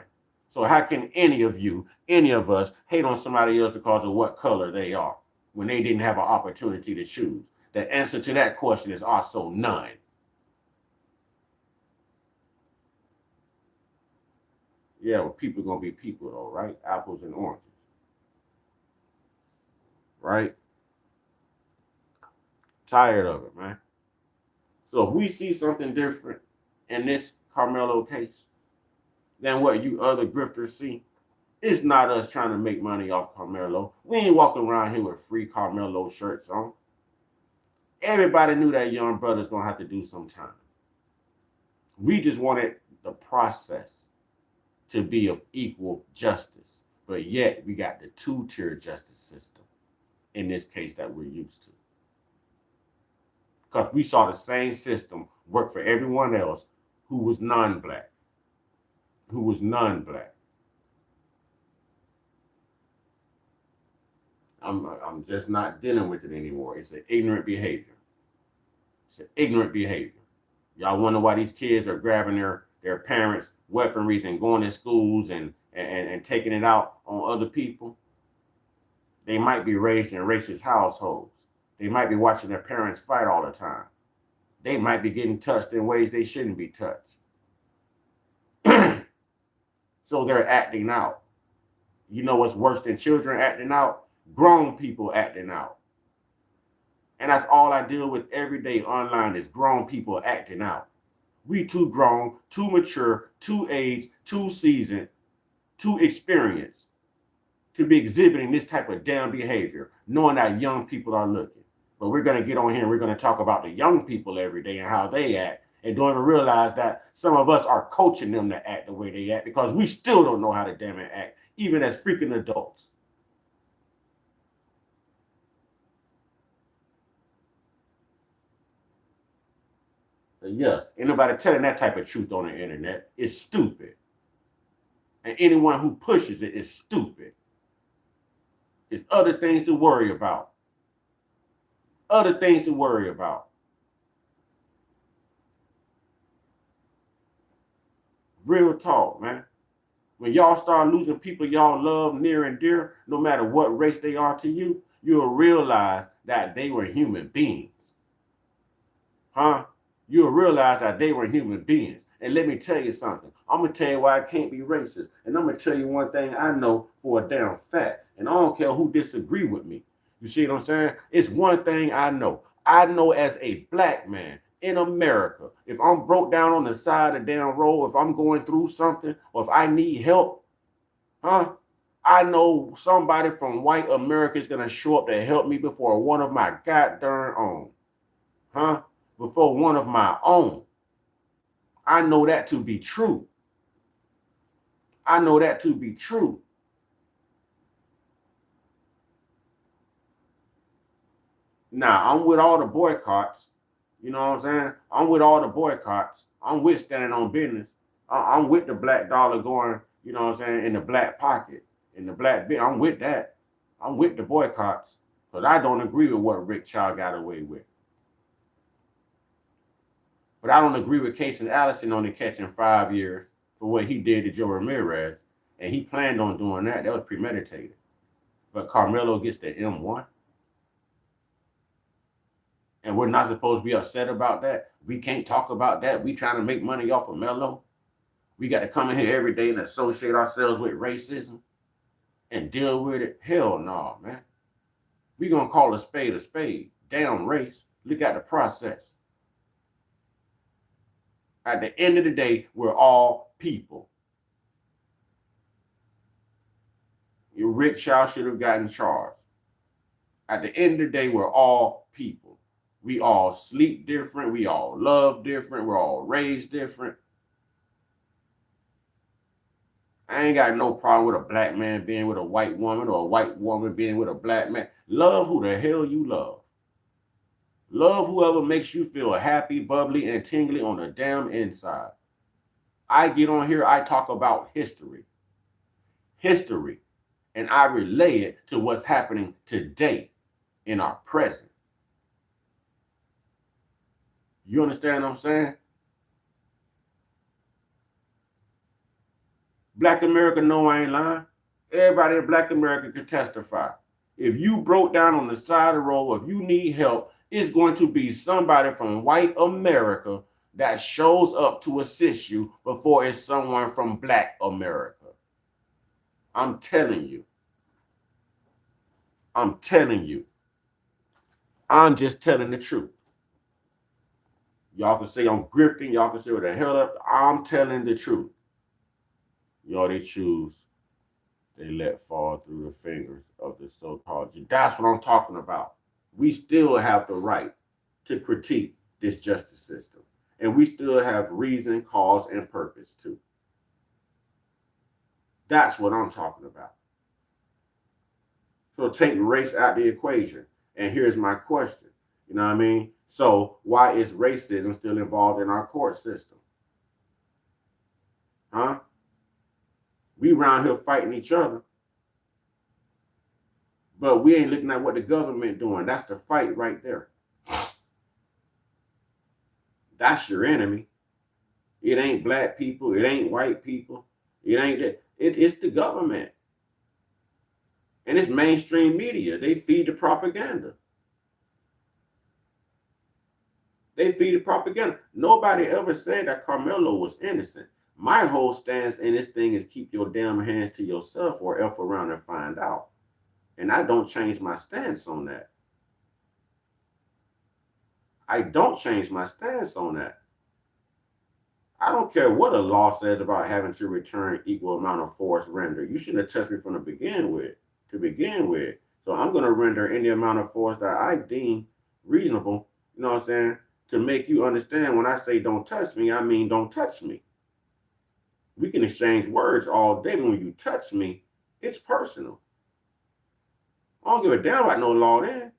[SPEAKER 1] So how can any of you, any of us, hate on somebody else because of what color they are when they didn't have an opportunity to choose? The answer to that question is also none. Yeah, well, people gonna be people though, right? Apples and oranges, right? Tired of it, man. So if we see something different in this Karmelo case than what you other grifters see, it's not us trying to make money off Karmelo. We ain't walking around here with free Karmelo shirts on. Everybody knew that young brother's gonna have to do some time. We just wanted the process to be of equal justice, but yet we got the two-tier justice system in this case that we're used to. Because we saw the same system work for everyone else who was non-black, who was non-black. I'm just not dealing with it anymore. It's an ignorant behavior. It's an ignorant behavior. Y'all wonder why these kids are grabbing their parents' weaponries and going to schools and taking it out on other people? They might be raised in racist households. They might be watching their parents fight all the time. They might be getting touched in ways they shouldn't be touched. So they're acting out. You know what's worse than children acting out? Grown people acting out. And that's all I deal with every day online is grown people acting out. We too grown, too mature, too aged, too seasoned, too experienced to be exhibiting this type of damn behavior, knowing that young people are looking. But we're going to get on here and we're going to talk about the young people every day and how they act, and don't even realize that some of us are coaching them to act the way they act because we still don't know how to damn it act, even as freaking adults. But yeah, anybody telling that type of truth on the internet is stupid. And anyone who pushes it is stupid. There's other things to worry about. Other things to worry about. Real talk, man. When y'all start losing people y'all love near and dear, no matter what race they are to you, you'll realize that they were human beings. Huh? You'll realize that they were human beings. And let me tell you something. I'm going to tell you why I can't be racist. And I'm going to tell you one thing I know for a damn fact. And I don't care who disagree with me. You see what I'm saying? It's one thing I know. I know as a black man in America, if I'm broke down on the side of the damn road, if I'm going through something, or if I need help, I know somebody from white America is going to show up to help me before one of my goddamn own. Before one of my own. I know that to be true. I know that to be true. Now, I'm with all the boycotts. You know what I'm saying? I'm with all the boycotts. I'm with standing on business. I'm with the black dollar going, you know what I'm saying, in the black pocket, in the black bit. I'm with that. I'm with the boycotts because I don't agree with what Rick Child got away with. But I don't agree with Casey Allison only catching 5 years for what he did to Joe Ramirez. And he planned on doing that. That was premeditated. But Karmelo gets the M1. And we're not supposed to be upset about that. We can't talk about that. We trying to make money off of Melo. We got to come in here every day and associate ourselves with racism and deal with it. Hell no, man. We going to call a spade a spade. Damn race. Look at the process. At the end of the day, we're all people. Rick Child should have gotten charged. At the end of the day, we're all people. We all sleep different. We all love different. We're all raised different. I ain't got no problem with a black man being with a white woman or a white woman being with a black man. Love who the hell you love. Love whoever makes you feel happy, bubbly, and tingly on the damn inside. I get on here, I talk about history. History. And I relay it to what's happening today in our present. You understand what I'm saying? Black America know I ain't lying. Everybody in Black America can testify. If you broke down on the side of the road, if you need help, it's going to be somebody from white America that shows up to assist you before it's someone from Black America. I'm telling you. I'm telling you. I'm just telling the truth. Y'all can say I'm grifting. Y'all can say what the hell up. I'm telling the truth. Y'all, they choose. They let fall through the fingers of the so-called. That's what I'm talking about. We still have the right to critique this justice system. And we still have reason, cause, and purpose too. That's what I'm talking about. So take race out the equation. And here's my question. You know what I mean? So why is racism still involved in our court system? Huh? We around here fighting each other. But we ain't looking at what the government doing. That's the fight right there. That's your enemy. It ain't black people. It ain't white people. It ain't that. It's the government. And it's mainstream media. They feed the propaganda. They feed the propaganda. Nobody ever said that Karmelo was innocent. My whole stance in this thing is keep your damn hands to yourself or F around and find out. And I don't change my stance on that. I don't change my stance on that. I don't care what a law says about having to return equal amount of force rendered. You shouldn't have touched me from the begin with, to begin with. So I'm going to render any amount of force that I deem reasonable, you know what I'm saying, to make you understand when I say don't touch me, I mean don't touch me. We can exchange words all day, but when you touch me, it's personal. I don't give a damn about no law then.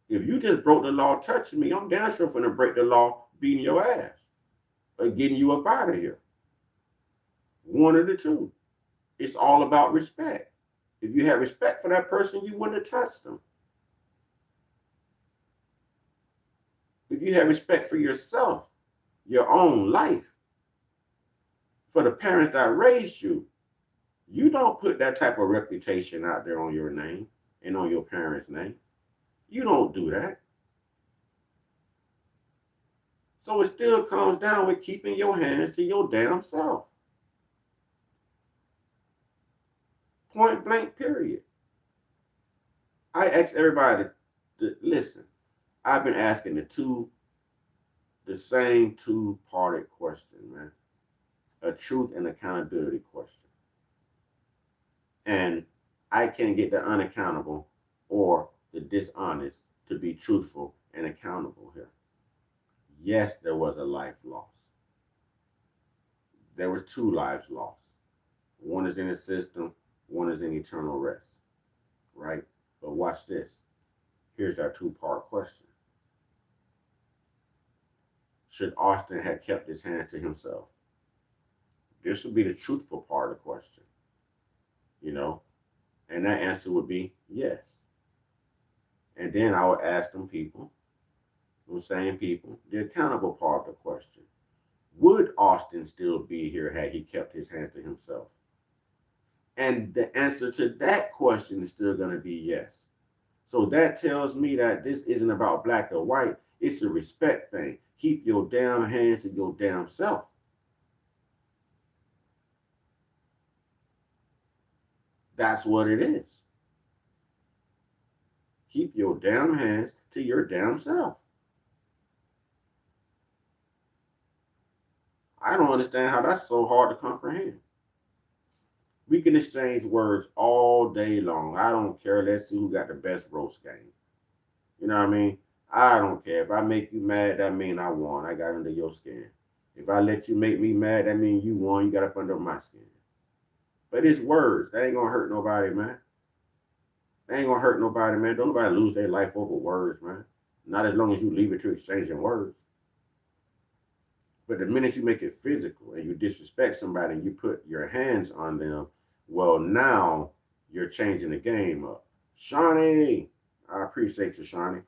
[SPEAKER 1] If you just broke the law touching me, I'm damn sure finna break the law beating your ass or getting you up out of here. One of the two. It's all about respect. If you have respect for that person, you wouldn't have touched them. If you have respect for yourself, your own life, for the parents that raised you, you don't put that type of reputation out there on your name and on your parents' name. You don't do that. So it still comes down with keeping your hands to your damn self. Point blank, period. I ask everybody to listen. I've been asking the same two-parted question, man. A truth and accountability question. And I can't get the unaccountable or the dishonest to be truthful and accountable here. Yes, there was a life lost. There was 2 lives lost. One is in the system, one is in eternal rest, right? But watch this. Here's our 2-part question. Should Austin have kept his hands to himself? This would be the truthful part of the question, you know? And that answer would be yes. And then I would ask them people, those same people, the accountable part of the question. Would Austin still be here had he kept his hands to himself? And the answer to that question is still going to be yes. So that tells me that this isn't about black or white. It's a respect thing. Keep your damn hands to your damn self. That's what it is. Keep your damn hands to your damn self. I don't understand how that's so hard to comprehend. We can exchange words all day long. I don't care. Let's see who got the best roast game. You know what I mean? I don't care. If I make you mad, that means I won. I got under your skin. If I let you make me mad, that means you won. You got up under my skin. But it's words. That ain't going to hurt nobody, man. That ain't going to hurt nobody, man. Don't nobody lose their life over words, man. Not as long as you leave it to exchanging words. But the minute you make it physical and you disrespect somebody and you put your hands on them, well, now you're changing the game up. Shawnee, I appreciate you, Shawnee.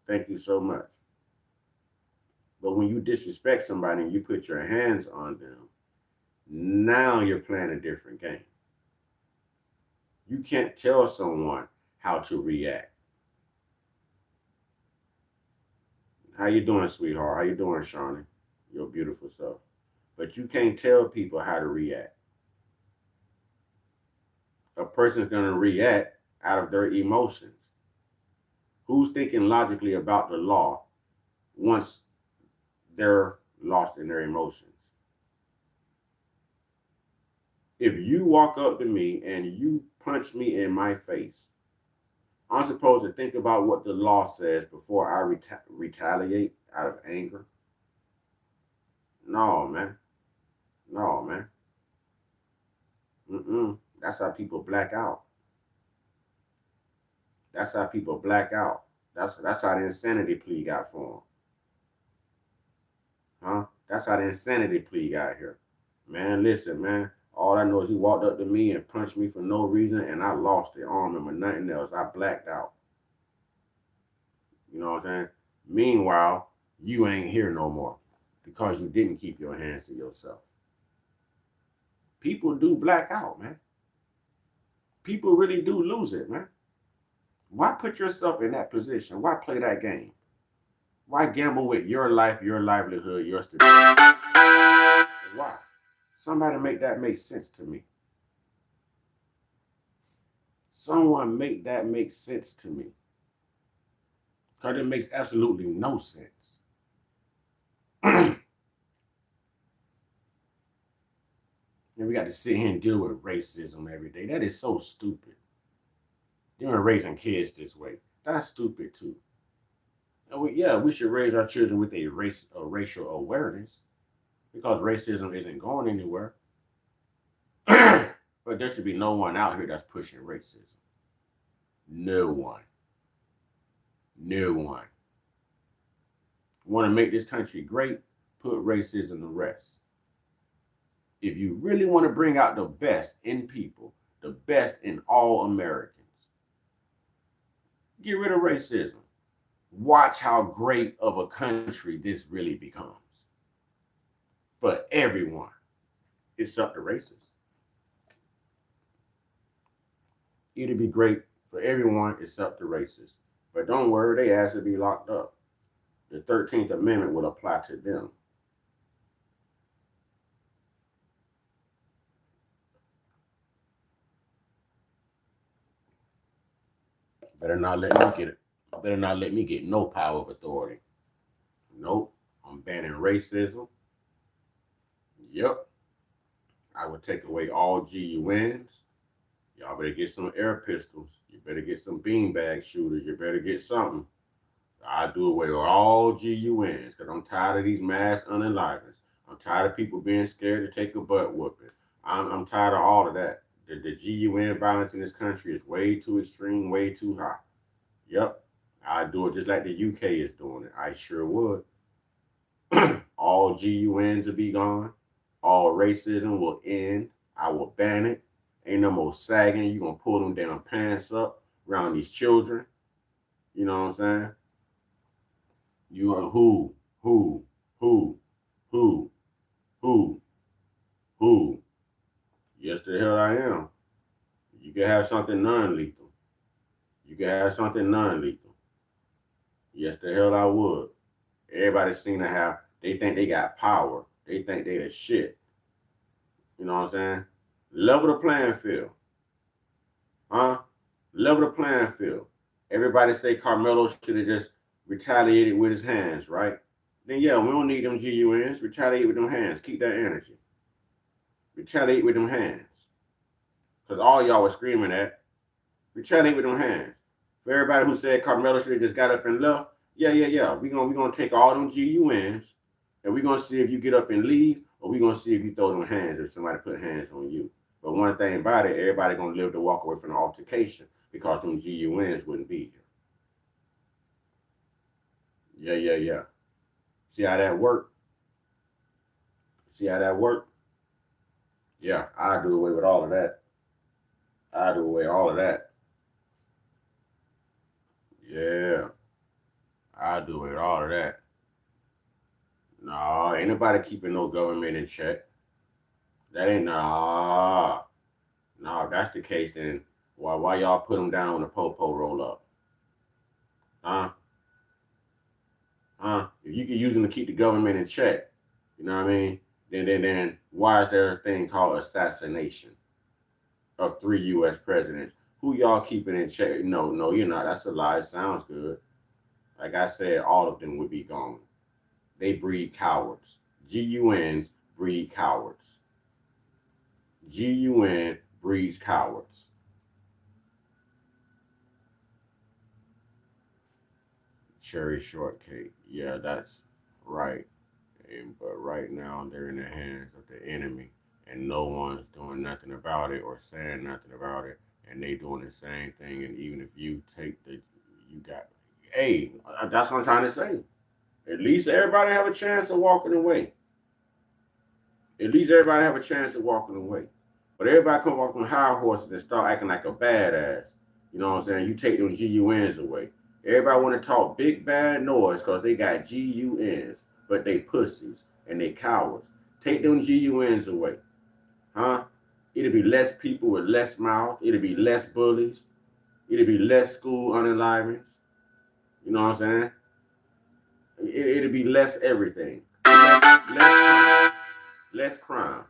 [SPEAKER 1] Thank you so much. But when you disrespect somebody and you put your hands on them, now you're playing a different game. You can't tell someone how to react. How you doing, sweetheart? How you doing, Shawnee? Your beautiful self. But you can't tell people how to react. A person's going to react out of their emotions. Who's thinking logically about the law once they're lost in their emotions? If you walk up to me and you punch me in my face I'm supposed to think about what the law says before I retaliate out of anger? No, man. No, man. That's how people black out. That's how people black out. That's how the insanity plea got formed. Huh? That's how the insanity plea got here. Man, listen, man. All I know is he walked up to me and punched me for no reason, and I lost the arm and nothing else. I blacked out. You know what I'm saying? Meanwhile, you ain't here no more because you didn't keep your hands to yourself. People do black out, man. People really do lose it, man. Why put yourself in that position? Why play that game? Why gamble with your life, your livelihood, your stability? Why? Somebody make that make sense to me. Someone make that make sense to me. Because it makes absolutely no sense. And we got to sit here and deal with racism every day. That is so stupid. You're raising kids this way. That's stupid too. And we should raise our children with a racial awareness because racism isn't going anywhere. But there should be no one out here that's pushing racism. No one. No one. Want to make this country great? Put racism to rest. If you really want to bring out the best in people, the best in all Americans, get rid of racism. Watch how great of a country this really becomes. For everyone, except the racists. It'll be great for everyone except the racists. But don't worry, they ass will be locked up. The 13th Amendment will apply to them. Better not let me get it. Better not let me get no power of authority. Nope. I'm banning racism. Yep. I would take away all GUNs. Y'all better get some air pistols. You better get some beanbag shooters. You better get something. I do away with all GUNs because I'm tired of these mass unenlivenings. I'm tired of people being scared to take a butt whooping. I'm tired of all of that. The GUN violence in this country is way too extreme, way too high. Yep. I'd do it just like the UK is doing it. I sure would. All GUNs will be gone. All racism will end. I will ban it. Ain't no more sagging. You're going to pull them damn pants up around these children. You know what I'm saying? You are who? Yes, the hell I am. You can have something non-lethal. You can have something non-lethal. Yes, the hell I would. Everybody seem to have, they think they got power. They think they the shit. You know what I'm saying? Level the playing field. Huh? Level the playing field. Everybody say Karmelo should have just retaliated with his hands, right? Then yeah, we don't need them GUNs. Retaliate with them hands. Keep that energy. Retaliate with them hands. Because all y'all were screaming at. Retaliate with them hands. For everybody who said Karmelo should have just got up and left, yeah. We're gonna take all them GUNs and we're gonna see if you get up and leave, or we're gonna see if you throw them hands if somebody put hands on you. But one thing about it, everybody gonna live to walk away from the altercation because them GUNs wouldn't be here. Yeah. See how that work? See how that work? Yeah, I do away with all of that. I do away all of that. Yeah, I do away with all of that. No, ain't nobody keeping no government in check. That ain't no. If that's the case, then why y'all put them down when the popo roll up? Huh? If you can use them to keep the government in check, you know what I mean? Then why is there a thing called assassination of 3 U.S. presidents? Who y'all keeping in check? No, you're not. That's a lie. It sounds good. Like I said, all of them would be gone. They breed cowards. GUNs breed cowards. GUN breeds cowards. cherry shortcake. Yeah, that's right. But right now they're in the hands of the enemy, and no one's doing nothing about it or saying nothing about it, and they doing the same thing. And even if you take you got, hey, that's what I'm trying to say. At least everybody have a chance of walking away. At least everybody have a chance of walking away. But everybody come off on high horses and start acting like a badass. You know what I'm saying? You take them GUNs away. Everybody want to talk big bad noise because they got GUNs, but they pussies and they cowards. Take them GUNs away, huh? It'll be less people with less mouth. It'll be less bullies. It'll be less school unalivings. You know what I'm saying? It'll be less everything. Less crime.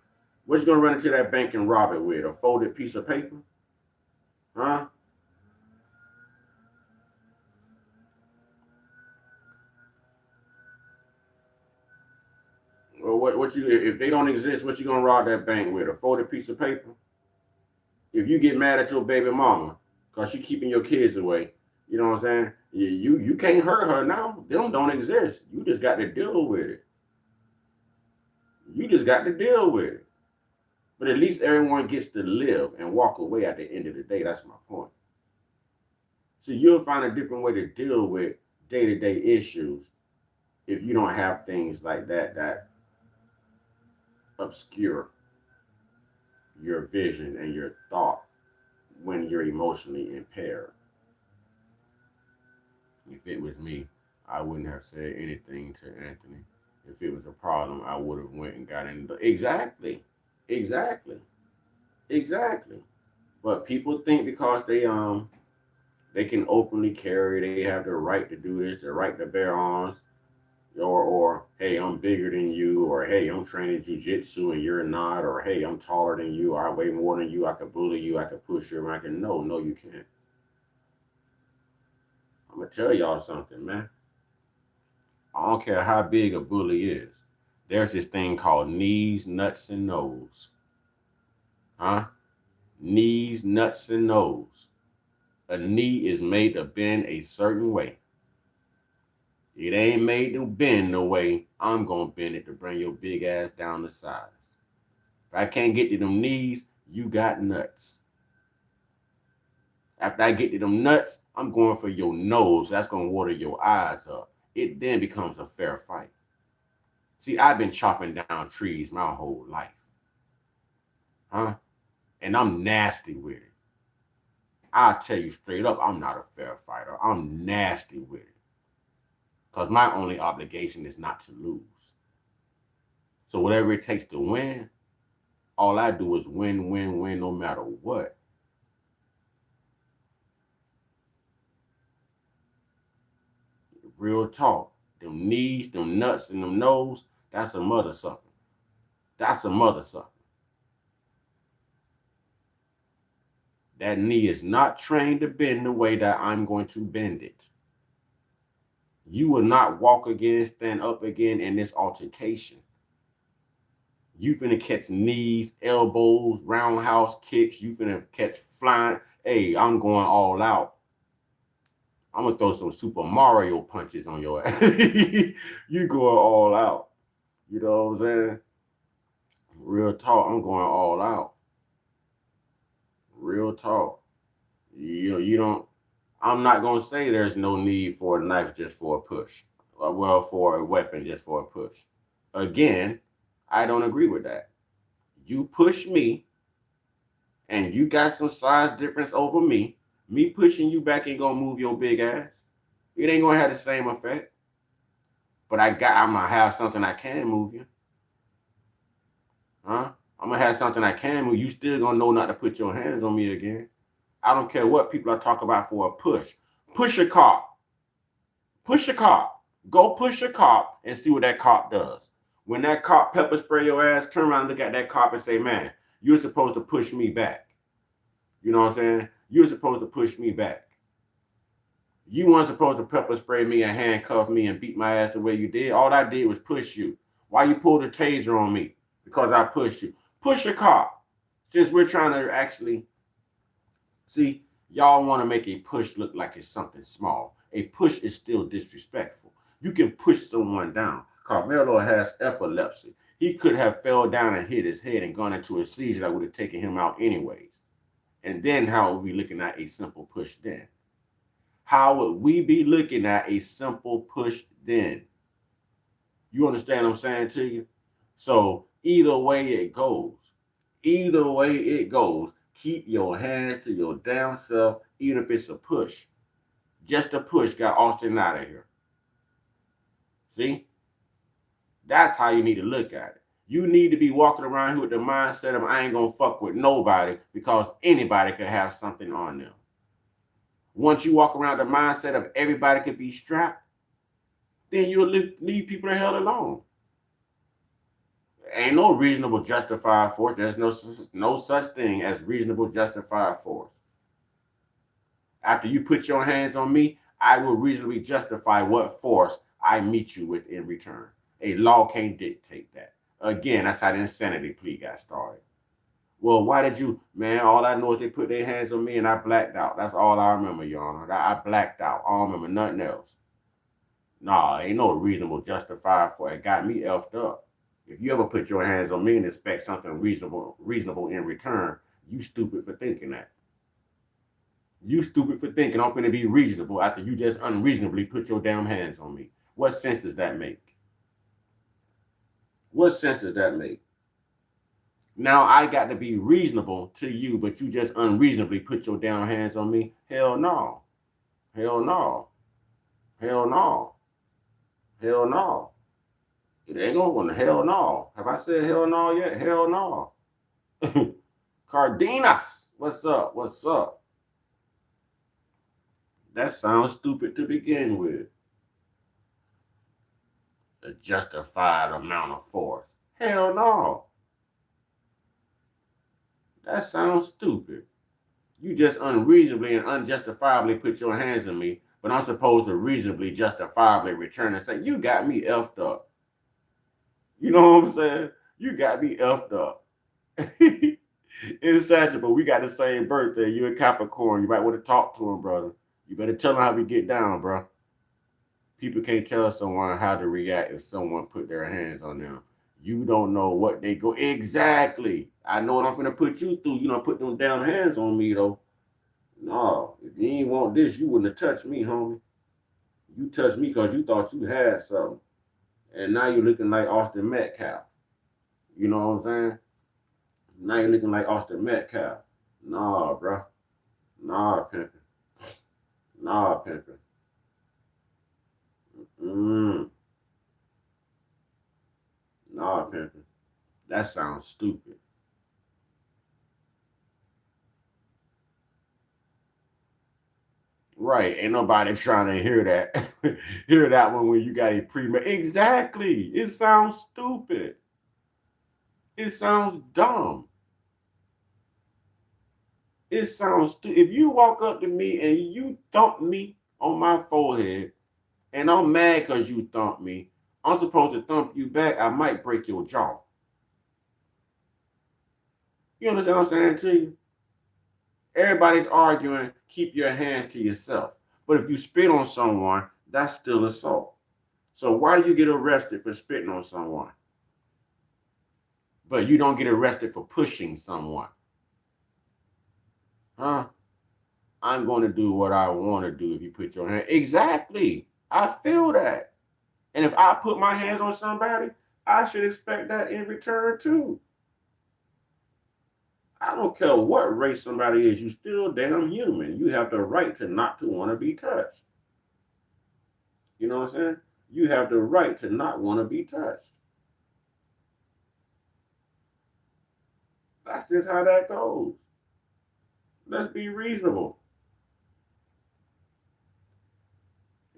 [SPEAKER 1] What you gonna run into that bank and rob it with? A folded piece of paper? Huh? Well, what you if they don't exist, what you gonna rob that bank with? A folded piece of paper? If you get mad at your baby mama because she keeping your kids away, you know what I'm saying? You can't hurt her now. Them don't exist. You just got to deal with it. You just got to deal with it. But at least everyone gets to live and walk away at the end of the day. That's my point. So you'll find a different way to deal with day-to-day issues if you don't have things like that obscure your vision and your thought when you're emotionally impaired. If it was me, I wouldn't have said anything to Anthony. If it was a problem, I would have went and got into exactly. But people think because they can openly carry, they have the right to do this, the right to bear arms, or hey, I'm bigger than you, or hey, I'm training jujitsu and you're not, or hey, I'm taller than you, I weigh more than you, I could bully you, I could push you, I can no, you can't. I'm gonna tell y'all something, man. I don't care how big a bully is. There's this thing called knees, nuts, and nose. Huh? Knees, nuts, and nose. A knee is made to bend a certain way. It ain't made to bend the way I'm gonna bend it to bring your big ass down the sides. If I can't get to them knees, you got nuts. After I get to them nuts, I'm going for your nose. That's gonna water your eyes up. It then becomes a fair fight. See, I've been chopping down trees my whole life. Huh? And I'm nasty with it. I'll tell you straight up, I'm not a fair fighter. I'm nasty with it. Because my only obligation is not to lose. So whatever it takes to win, all I do is win, no matter what. Real talk. Them knees, them nuts, and them nose, that's a mother sucker. That's a mother sucker. That knee is not trained to bend the way that I'm going to bend it. You will not walk again, stand up again in this altercation. You finna catch knees, elbows, roundhouse kicks. You finna catch flying. Hey, I'm going all out. I'm gonna throw some Super Mario punches on your ass. You going all out. You know what I'm saying? Real talk, I'm going all out. Real talk. You don't. I'm not gonna say there's no need for a knife just for a push. Well, for a weapon just for a push. Again, I don't agree with that. You push me, and you got some size difference over me. Me pushing you back ain't gonna move your big ass. It ain't gonna have the same effect. But I'm gonna have something I can move you. Huh? I'm gonna have something I can move. You still gonna know not to put your hands on me again. I don't care what people are talking about for a push. Push a cop. Push a cop. Go push a cop and see what that cop does. When that cop pepper spray your ass, turn around and look at that cop and say, man, you're supposed to push me back. You know what I'm saying? You're supposed to push me back. You weren't supposed to pepper spray me and handcuff me and beat my ass the way you did. All I did was push you. Why you pulled a taser on me? Because I pushed you. Push a cop. Since we're trying to actually see, y'all want to make a push look like it's something small. A push is still disrespectful. You can push someone down. Karmelo has epilepsy. He could have fell down and hit his head and gone into a seizure that would have taken him out anyways. And then how would we be looking at a simple push then? How would we be looking at a simple push then? You understand what I'm saying to you? So either way it goes, keep your hands to your damn self, even if it's a push. Just a push got Austin out of here. See? That's how you need to look at it. You need to be walking around here with the mindset of I ain't gonna fuck with nobody because anybody could have something on them. Once you walk around the mindset of everybody could be strapped, then you'll leave people the hell alone. Ain't no reasonable justified force. There's no such thing as reasonable justified force. After you put your hands on me, I will reasonably justify what force I meet you with in return. A law can't dictate that. Again, that's how the insanity plea got started. Well, why did you, man, all I know is they put their hands on me and I blacked out. That's all I remember, Your Honor. I blacked out. I don't remember nothing else. Nah, ain't no reasonable justified for it. Got me effed up. If you ever put your hands on me and expect something reasonable in return, you stupid for thinking that. You stupid for thinking I'm finna be reasonable after you just unreasonably put your damn hands on me. What sense does that make? What sense does that make? Now I got to be reasonable to you, but you just unreasonably put your damn hands on me? Hell no. Hell no. Hell no. Hell no. It ain't going to hell no. Have I said hell no yet? Hell no. Cardenas, what's up? What's up? That sounds stupid to begin with. A justified amount of force. Hell no. That sounds stupid. You just unreasonably and unjustifiably put your hands on me, but I'm supposed to reasonably, justifiably return and say, you got me effed up. You know what I'm saying? You got me effed up. Insatiable. We got the same birthday. You a Capricorn. You might want to talk to him, brother. You better tell him how we get down, bro. People can't tell someone how to react if someone put their hands on them. You don't know what they go. Exactly. I know what I'm finna put you through. You don't put them damn hands on me, though. No, if you ain't want this, you wouldn't have touched me, homie. You touched me because you thought you had something. And now you're looking like Austin Metcalf. You know what I'm saying? Now you're looking like Austin Metcalf. Nah, bro. Nah, pimpin'. Nah, pimpin'. Nah, pimpin'. That sounds stupid. Right. Ain't nobody trying to hear that. Hear that one when you got a Exactly. It sounds stupid. It sounds dumb. It sounds stupid. If you walk up to me and you thump me on my forehead and I'm mad because you thumped me, I'm supposed to thump you back. I might break your jaw. You understand what I'm saying to you? Everybody's arguing, keep your hands to yourself. But if you spit on someone, that's still assault. So why do you get arrested for spitting on someone? But you don't get arrested for pushing someone. Huh? I'm going to do what I want to do if you put your hand. Exactly. I feel that. And if I put my hands on somebody, I should expect that in return too. I don't care what race somebody is, you still damn human. You have the right to not to want to be touched. You know what I'm saying? You have the right to not want to be touched. That's just how that goes. Let's be reasonable.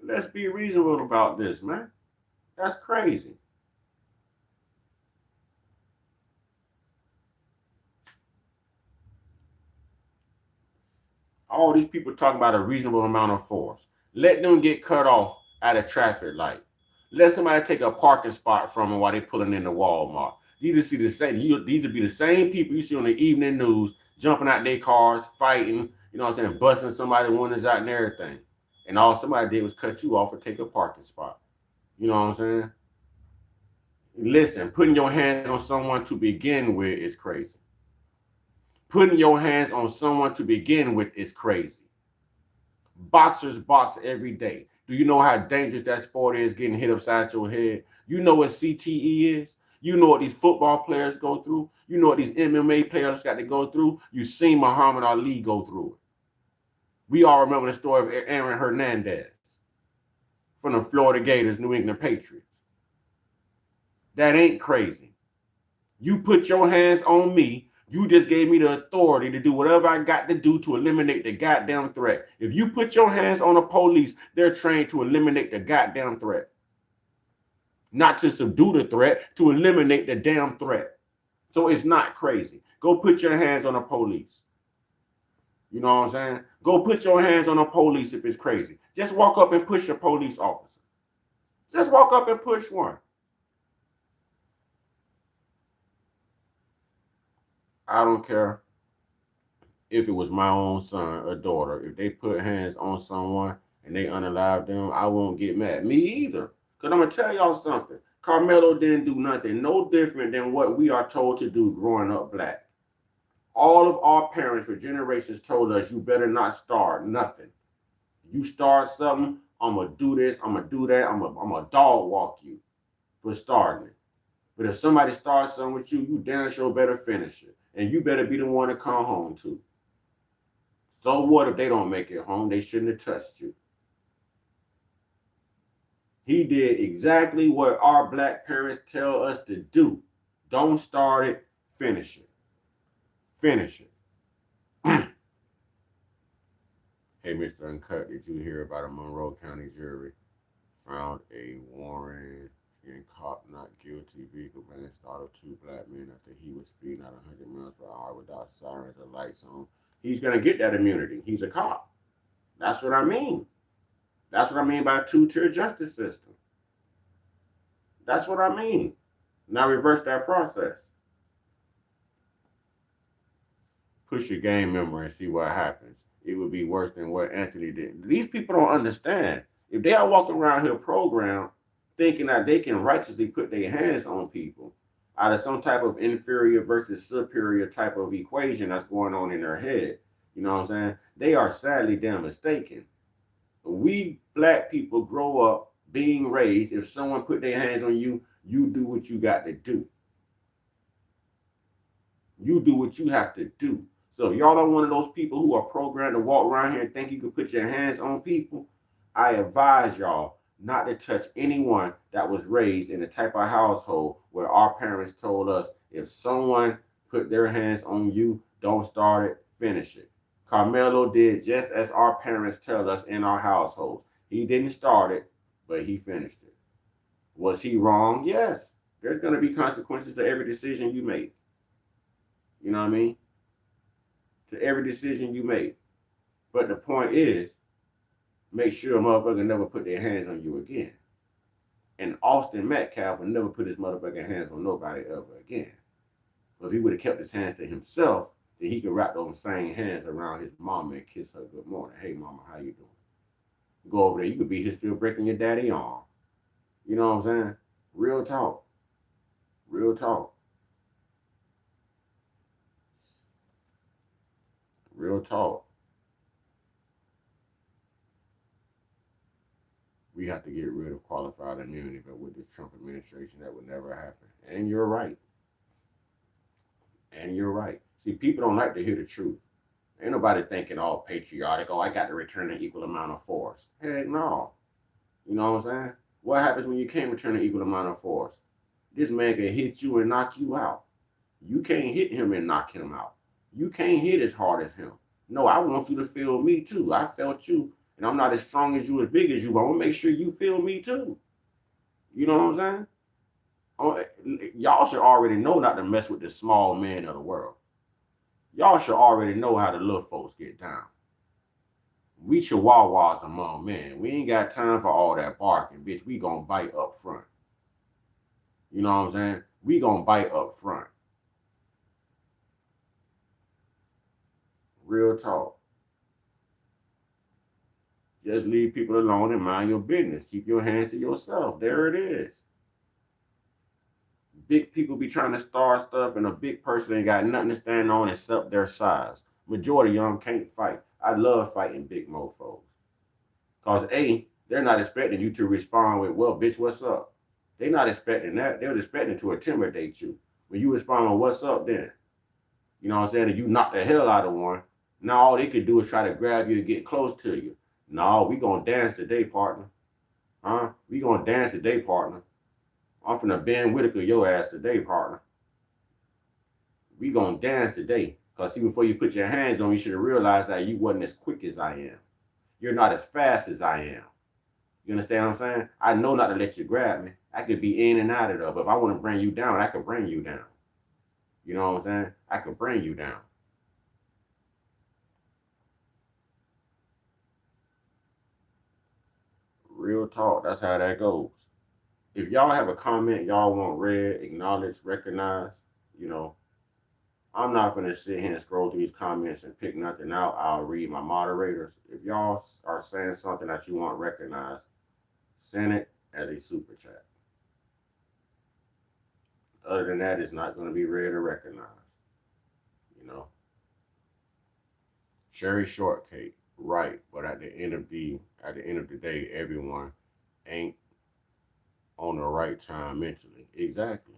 [SPEAKER 1] Let's be reasonable about this, man. That's crazy. All these people talking about a reasonable amount of force. Let them get cut off at a traffic light. Let somebody take a parking spot from them while they pulling into Walmart. These would be the same people you see on the evening news jumping out their cars, fighting, you know what I'm saying, busting somebody's windows out and everything. and all somebody did was cut you off or take a parking spot. You know what I'm saying? Listen, putting your hands on someone to begin with is crazy. Putting your hands on someone to begin with is crazy. Boxers box every day. Do you know how dangerous that sport is, getting hit upside your head? You know what CTE is? You know what these football players go through? You know what these MMA players got to go through? You seen Muhammad Ali go through it. We all remember the story of Aaron Hernandez from the Florida Gators, New England Patriots. That ain't crazy. You put your hands on me, you just gave me the authority to do whatever I got to do to eliminate the goddamn threat. If you put your hands on the police, they're trained to eliminate the goddamn threat. Not to subdue the threat, to eliminate the damn threat. So it's not crazy. Go put your hands on the police. You know what I'm saying? Go put your hands on the police if it's crazy. Just walk up and push a police officer. Just walk up and push one. I don't care if it was my own son or daughter. If they put hands on someone and they unalive them, I won't get mad. Me either. Because I'm going to tell y'all something. Karmelo didn't do nothing no different than what we are told to do growing up black. All of our parents for generations told us, you better not start nothing. You start something, I'm going to do this, I'm going to do that, I'm going to dog walk you for starting it. But if somebody starts something with you, you damn sure better finish it. And you better be the one to come home too. So what if they don't make it home? They shouldn't have touched you. He did exactly what our black parents tell us to do. Don't start it, finish it. Finish it. Hey, Mr. Uncut, did you hear about a Monroe County jury found a warrant and caught not guilty vehicle manslaughter of 2 black men after he was speeding at 100 miles per hour without sirens or lights on? He's going to get that immunity. He's a cop. That's what I mean. That's what I mean by a 2-tier justice system. That's what I mean. Now reverse that process. Push your game member and see what happens. It would be worse than what Anthony did. These people don't understand. If they are walking around here programmed thinking that they can righteously put their hands on people out of some type of inferior versus superior type of equation that's going on in their head, you know what I'm saying? They are sadly damn mistaken. We black people grow up being raised, if someone put their hands on you, you do what you got to do. You do what you have to do. So if y'all are one of those people who are programmed to walk around here and think you can put your hands on people, I advise y'all not to touch anyone that was raised in the type of household where our parents told us, if someone put their hands on you, don't start it, finish it. Karmelo did just as our parents tell us in our households. He didn't start it, but he finished it. Was he wrong? Yes. There's going to be consequences to every decision you make. You know what I mean? To every decision you make. But the point is, make sure a motherfucker never put their hands on you again. And Austin Metcalf would never put his motherfucking hands on nobody ever again. But if he would have kept his hands to himself, then he could wrap those same hands around his mama and kiss her good morning. Hey, mama, how you doing? Go over there. You could be here still breaking your daddy arm. You know what I'm saying? Real talk. Real talk. Real talk. We have to get rid of qualified immunity, but with this Trump administration, that would never happen. And you're right. And you're right. See, people don't like to hear the truth. Ain't nobody thinking all patriotic, oh, I got to return an equal amount of force. Heck no. You know what I'm saying? What happens when you can't return an equal amount of force? This man can hit you and knock you out. You can't hit him and knock him out. You can't hit as hard as him. No, I want you to feel me too. I felt you. And I'm not as strong as you, as big as you, but I want to make sure you feel me too. You know what I'm saying? Y'all should already know not to mess with the small men of the world. Y'all should already know how the little folks get down. We chihuahuas among men. We ain't got time for all that barking, bitch. We gonna bite up front. You know what I'm saying? We gonna bite up front. Real talk. Just leave people alone and mind your business. Keep your hands to yourself. There it is. Big people be trying to start stuff, and a big person ain't got nothing to stand on except their size. Majority of them can't fight. I love fighting big mofos. Because A, they're not expecting you to respond with, well, bitch, what's up? They're not expecting that. They're expecting to intimidate you. When you respond with, what's up then? You know what I'm saying? And you knock the hell out of one. Now all they could do is try to grab you and get close to you. No, we gonna dance today, partner. Huh? We gonna dance today, partner. I'm finna Ben Whitaker your ass today, partner. We gonna dance today. Because see, before you put your hands on me, you should have realized that you wasn't as quick as I am. You're not as fast as I am. You understand what I'm saying? I know not to let you grab me. I could be in and out of there, but if I want to bring you down, I could bring you down. You know what I'm saying? I could bring you down. Real talk. That's how that goes. If y'all have a comment y'all want read, acknowledged, recognized, you know, I'm not going to sit here and scroll through these comments and pick nothing out. I'll read my moderators. If y'all are saying something that you want recognized, send it as a super chat. Other than that, it's not going to be read or recognized. You know, cherry shortcake, right? But at the end of the day, everyone ain't on the right time mentally. Exactly.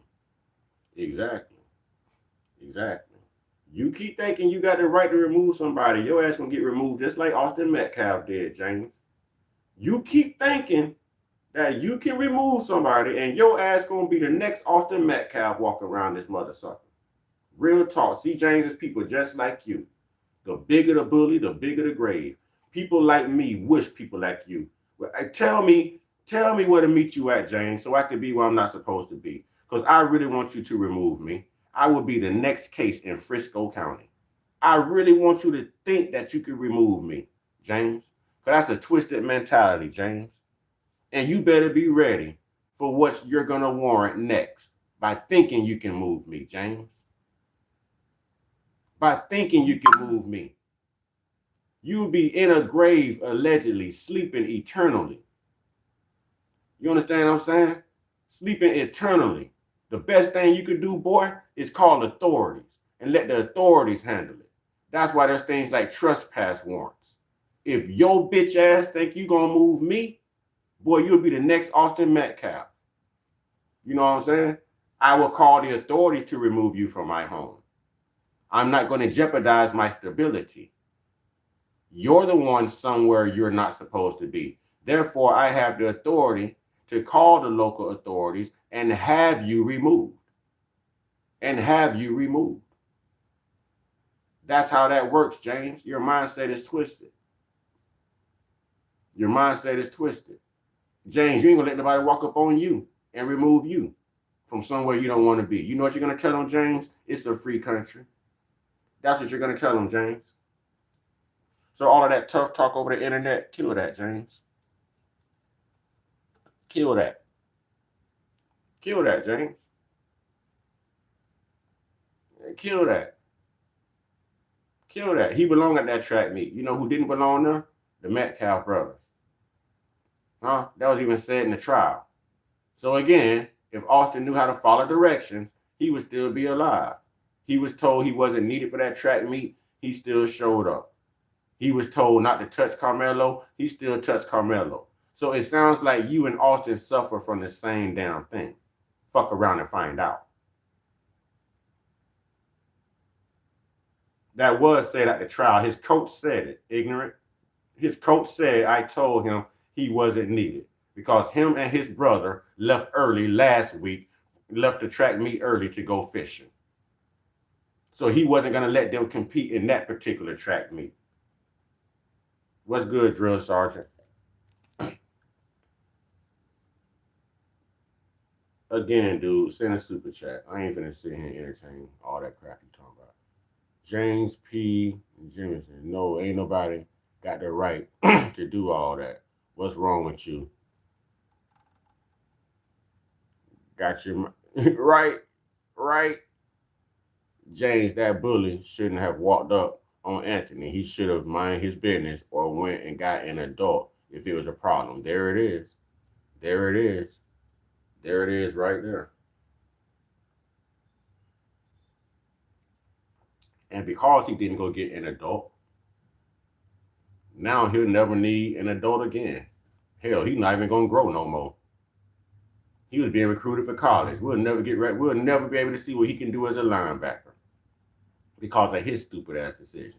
[SPEAKER 1] You keep thinking you got the right to remove somebody, your ass gonna get removed just like Austin Metcalf did, James. You keep thinking that you can remove somebody and your ass gonna be the next Austin Metcalf walking around this mother sucker. Real talk. See, James, is people just like you. The bigger the bully, the bigger the grave. People like me wish people like you. Tell me where to meet you at, James, so I can be where I'm not supposed to be. Because I really want you to remove me. I will be the next case in Frisco County. I really want you to think that you can remove me, James. Because that's a twisted mentality, James. And you better be ready for what you're going to warrant next by thinking you can move me, James. By thinking you can move me. You'll be in a grave, allegedly, sleeping eternally. You understand what I'm saying? Sleeping eternally. The best thing you could do, boy, is call authorities and let the authorities handle it. That's why there's things like trespass warrants. If your bitch ass think you gonna move me, boy, you'll be the next Austin Metcalf. You know what I'm saying? I will call the authorities to remove you from my home. I'm not going to jeopardize my stability. You're the one somewhere you're not supposed to be. Therefore, I have the authority to call the local authorities and have you removed. That's how that works, James. Your mindset is twisted. James, you ain't gonna let nobody walk up on you and remove you from somewhere you don't want to be. You know what you're gonna tell them, James? It's a free country. That's what you're gonna tell them, James. So all of that tough talk over the internet, kill that, James. Kill that, James. Kill that. He belonged at that track meet. You know who didn't belong there? The Metcalf brothers. Huh? That was even said in the trial. So again, if Austin knew how to follow directions, he would still be alive. He was told he wasn't needed for that track meet. He still showed up. He was told not to touch Karmelo. He still touched Karmelo. So it sounds like you and Austin suffer from the same damn thing. Fuck around and find out. That was said at the trial. His coach said it, ignorant. His coach said, I told him he wasn't needed because him and his brother left early last week, left the track meet early to go fishing. So he wasn't going to let them compete in that particular track meet. What's good, Drill Sergeant? Again, dude, send a super chat. I ain't finna sit here and entertain all that crap you talking about. James P. Jimison. No, ain't nobody got the right to do all that. What's wrong with you? Got your right. James, that bully shouldn't have walked up on Anthony. He should have minded his business or went and got an adult if it was a problem. There it is. There it is. There it is right there. And because he didn't go get an adult, now he'll never need an adult again. Hell, he's not even gonna grow no more. He was being recruited for college. We'll never get right. We'll never be able to see what he can do as a linebacker because of his stupid ass decisions.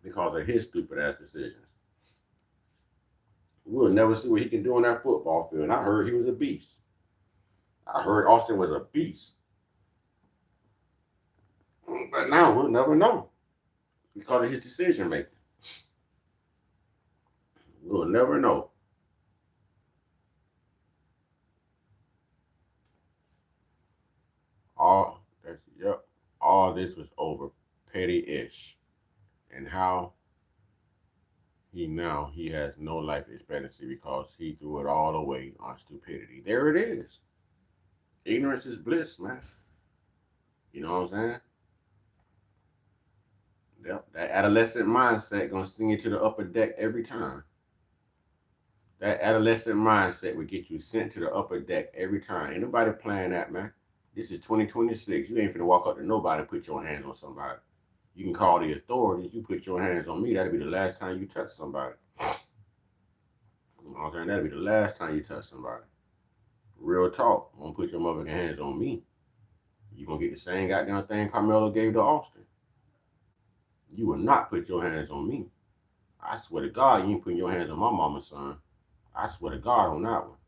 [SPEAKER 1] Because of his stupid ass decisions. We'll never see what he can do on that football field. And I heard he was a beast. I heard Austin was a beast. But now we'll never know because of his decision making. We'll never know. All this was over petty-ish. And how he has no life expectancy because he threw it all away on stupidity. There it is. Ignorance is bliss, man. You know what I'm saying? Yep, that adolescent mindset gonna send you to the upper deck every time. That adolescent mindset would get you sent to the upper deck every time. Ain't nobody playing that, man. This is 2026. You ain't finna walk up to nobody and put your hands on somebody. You can call the authorities. You put your hands on me, that'll be the last time you touch somebody. You know what I'm saying? That'll be the last time you touch somebody. Real talk. Won't put your motherfucking hands on me. You gonna get the same goddamn thing Karmelo gave to Austin. You will not put your hands on me. I swear to God, you ain't putting your hands on my mama's son. I swear to God on that one.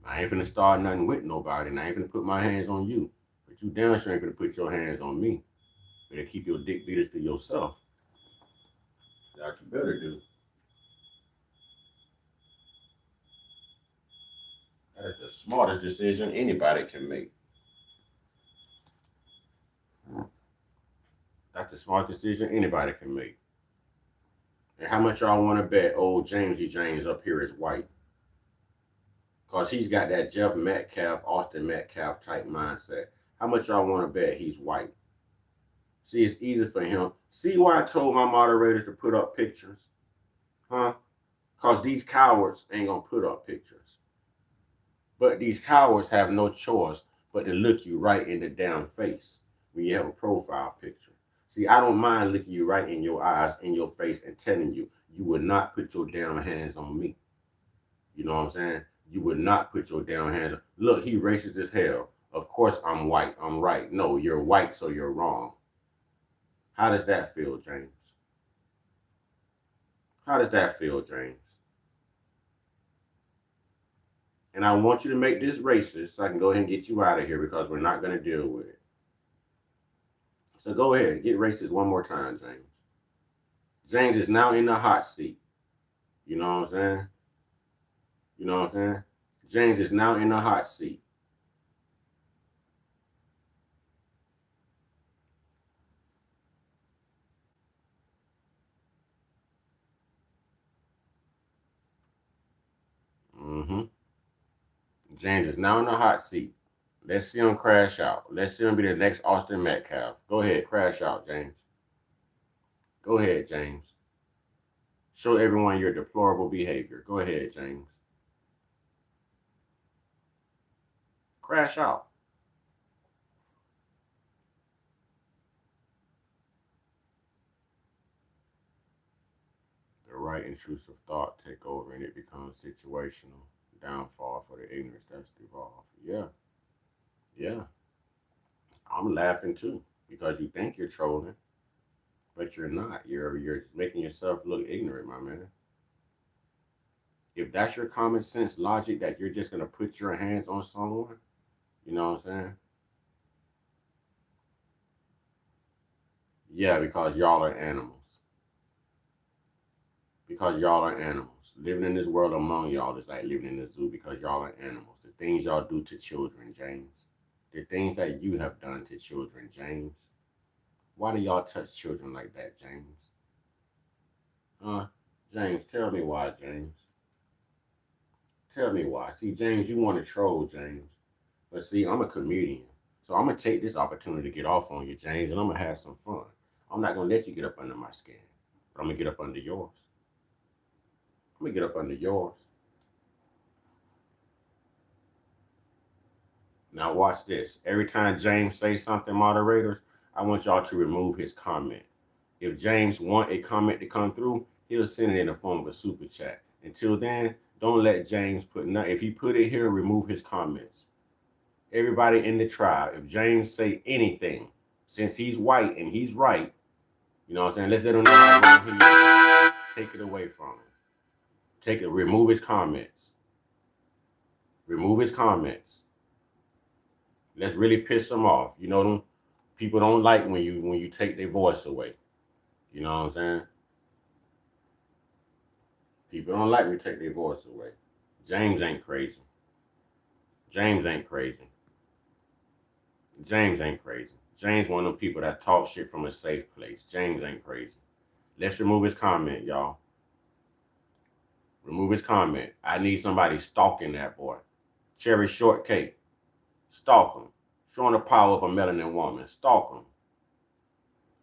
[SPEAKER 1] I ain't finna start nothing with nobody, and I ain't finna put my hands on you. But you damn sure ain't finna put your hands on me. Better keep your dick beaters to yourself. That you better do. That is the smartest decision anybody can make. That's the smartest decision anybody can make. And how much y'all want to bet old Jamesy James up here is white? Because he's got that Jeff Metcalf, Austin Metcalf type mindset. How much y'all want to bet he's white? See, it's easy for him. See why I told my moderators to put up pictures? Huh? Because these cowards ain't going to put up pictures. But these cowards have no choice but to look you right in the damn face when you have a profile picture. See, I don't mind looking you right in your eyes, in your face, and telling you, you would not put your damn hands on me. You know what I'm saying? You would not put your damn hands on. Look, he racist as hell. Of course I'm white. I'm right. No, you're white, so you're wrong. How does that feel, James? How does that feel, James? And I want you to make this racist so I can go ahead and get you out of here because we're not going to deal with it. So go ahead, get racist one more time, James. James is now in the hot seat. You know what I'm saying? You know what I'm saying? James is now in the hot seat. James is now in the hot seat. Let's see him crash out. Let's see him be the next Austin Metcalf. Go ahead, crash out, James. Go ahead, James. Show everyone your deplorable behavior. Go ahead, James. Crash out. The right intrusive thought take over and it becomes situational. Downfall for the ignorance that's devolved. Yeah. Yeah. I'm laughing too because you think you're trolling, but you're not. You're just making yourself look ignorant, my man. If that's your common sense logic that you're just gonna put your hands on someone, you know what I'm saying? Yeah, because y'all are animals. Because y'all are animals. Living in this world among y'all is like living in the zoo because y'all are animals. The things y'all do to children, James. The things that you have done to children, James. Why do y'all touch children like that, James? Huh? James, tell me why, James. Tell me why. See, James, you want to troll, James. But see, I'm a comedian. So I'm gonna take this opportunity to get off on you, James, and I'm gonna have some fun. I'm not gonna let you get up under my skin, but I'm gonna get up under yours. I'm gonna get up under yours. Now watch this. Every time James says something, moderators, I want y'all to remove his comment. If James want a comment to come through, he'll send it in the form of a super chat. Until then, don't let James put nothing. If he put it here, remove his comments. Everybody in the tribe, if James say anything, since he's white and he's right, you know what I'm saying? Let's let him know how wrong he is. Take it away from him. Take it. Remove his comments. Remove his comments. Let's really piss them off. You know them people don't like when you take their voice away. You know what I'm saying? People don't like when you take their voice away. James ain't crazy. James ain't crazy. James ain't crazy. James one of them people that talk shit from a safe place. James ain't crazy. Let's remove his comment, y'all. Remove his comment. I need somebody stalking that boy. Cherry Shortcake. Stalk him. Showing the power of a melanin woman. Stalk him.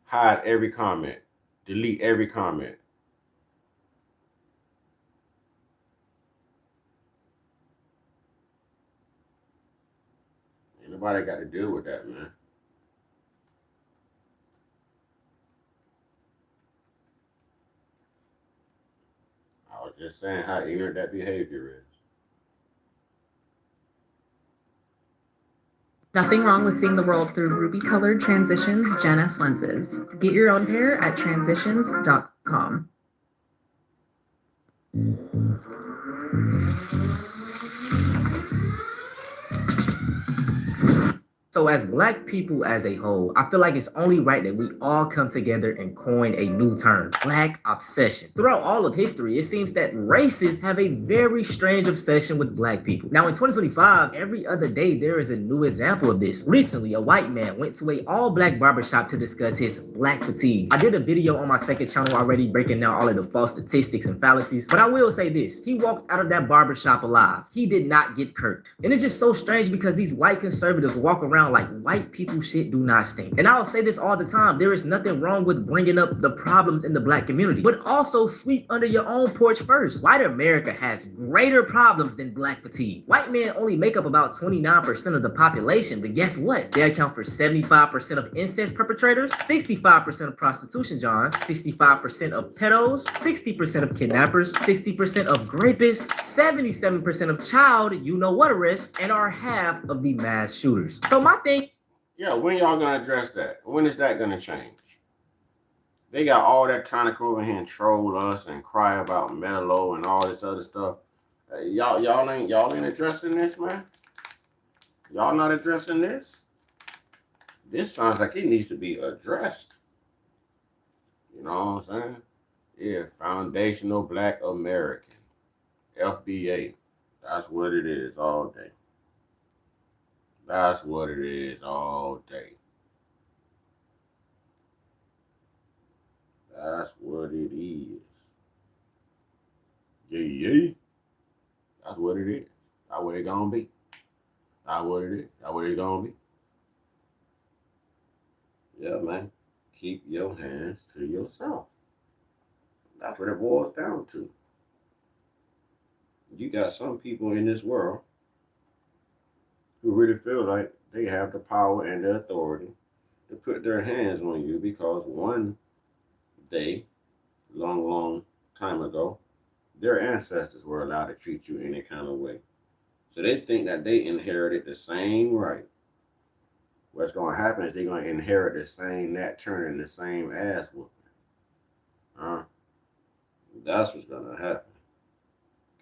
[SPEAKER 1] Hide every comment. Delete every comment. Ain't nobody got to deal with that, man. I was just saying how ignorant that behavior is.
[SPEAKER 6] Nothing wrong with seeing the world through ruby-colored Transitions Gen S lenses. Get your own pair at transitions.com.
[SPEAKER 8] So as Black people as a whole, I feel like it's only right that we all come together and coin a new term, Black obsession. Throughout all of history, it seems that racists have a very strange obsession with Black people. Now in 2025, every other day there is a new example of this. Recently, a white man went to a all-Black barbershop to discuss his Black fatigue. I did a video on my second channel already breaking down all of the false statistics and fallacies, but I will say this, he walked out of that barbershop alive. He did not get kirked. And it's just so strange because these white conservatives walk around like white people shit do not stink. And I'll say this all the time, there is nothing wrong with bringing up the problems in the Black community, but also sweep under your own porch first. White America has greater problems than Black fatigue. White men only make up about 29% of the population, but guess what? They account for 75% of incest perpetrators, 65% of prostitution johns, 65% of pedos, 60% of kidnappers, 60% of rapists, 77% of child you-know-what arrests, and are half of the mass shooters. So my thing,
[SPEAKER 1] yeah, when y'all gonna address that? When is that gonna change? They got all that time to come over here and troll us and cry about Melo and all this other stuff. Y'all ain't addressing this, man. Y'all not addressing this. This sounds like it needs to be addressed. You know what I'm saying? Yeah, Foundational Black American, FBA. That's what it is all day. That's what it is all day. That's what it is. Yeah. That's what it is. That's what it gonna be. That's what it is. That's what it gonna be. Yeah, man. Keep your hands to yourself. That's what it boils down to. You got some people in this world who really feel like they have the power and the authority to put their hands on you because one day, long time ago, their ancestors were allowed to treat you any kind of way. So they think that they inherited the same right. What's going to happen is they're going to inherit the same Nat Turner and the same ass whooping. That's what's going to happen.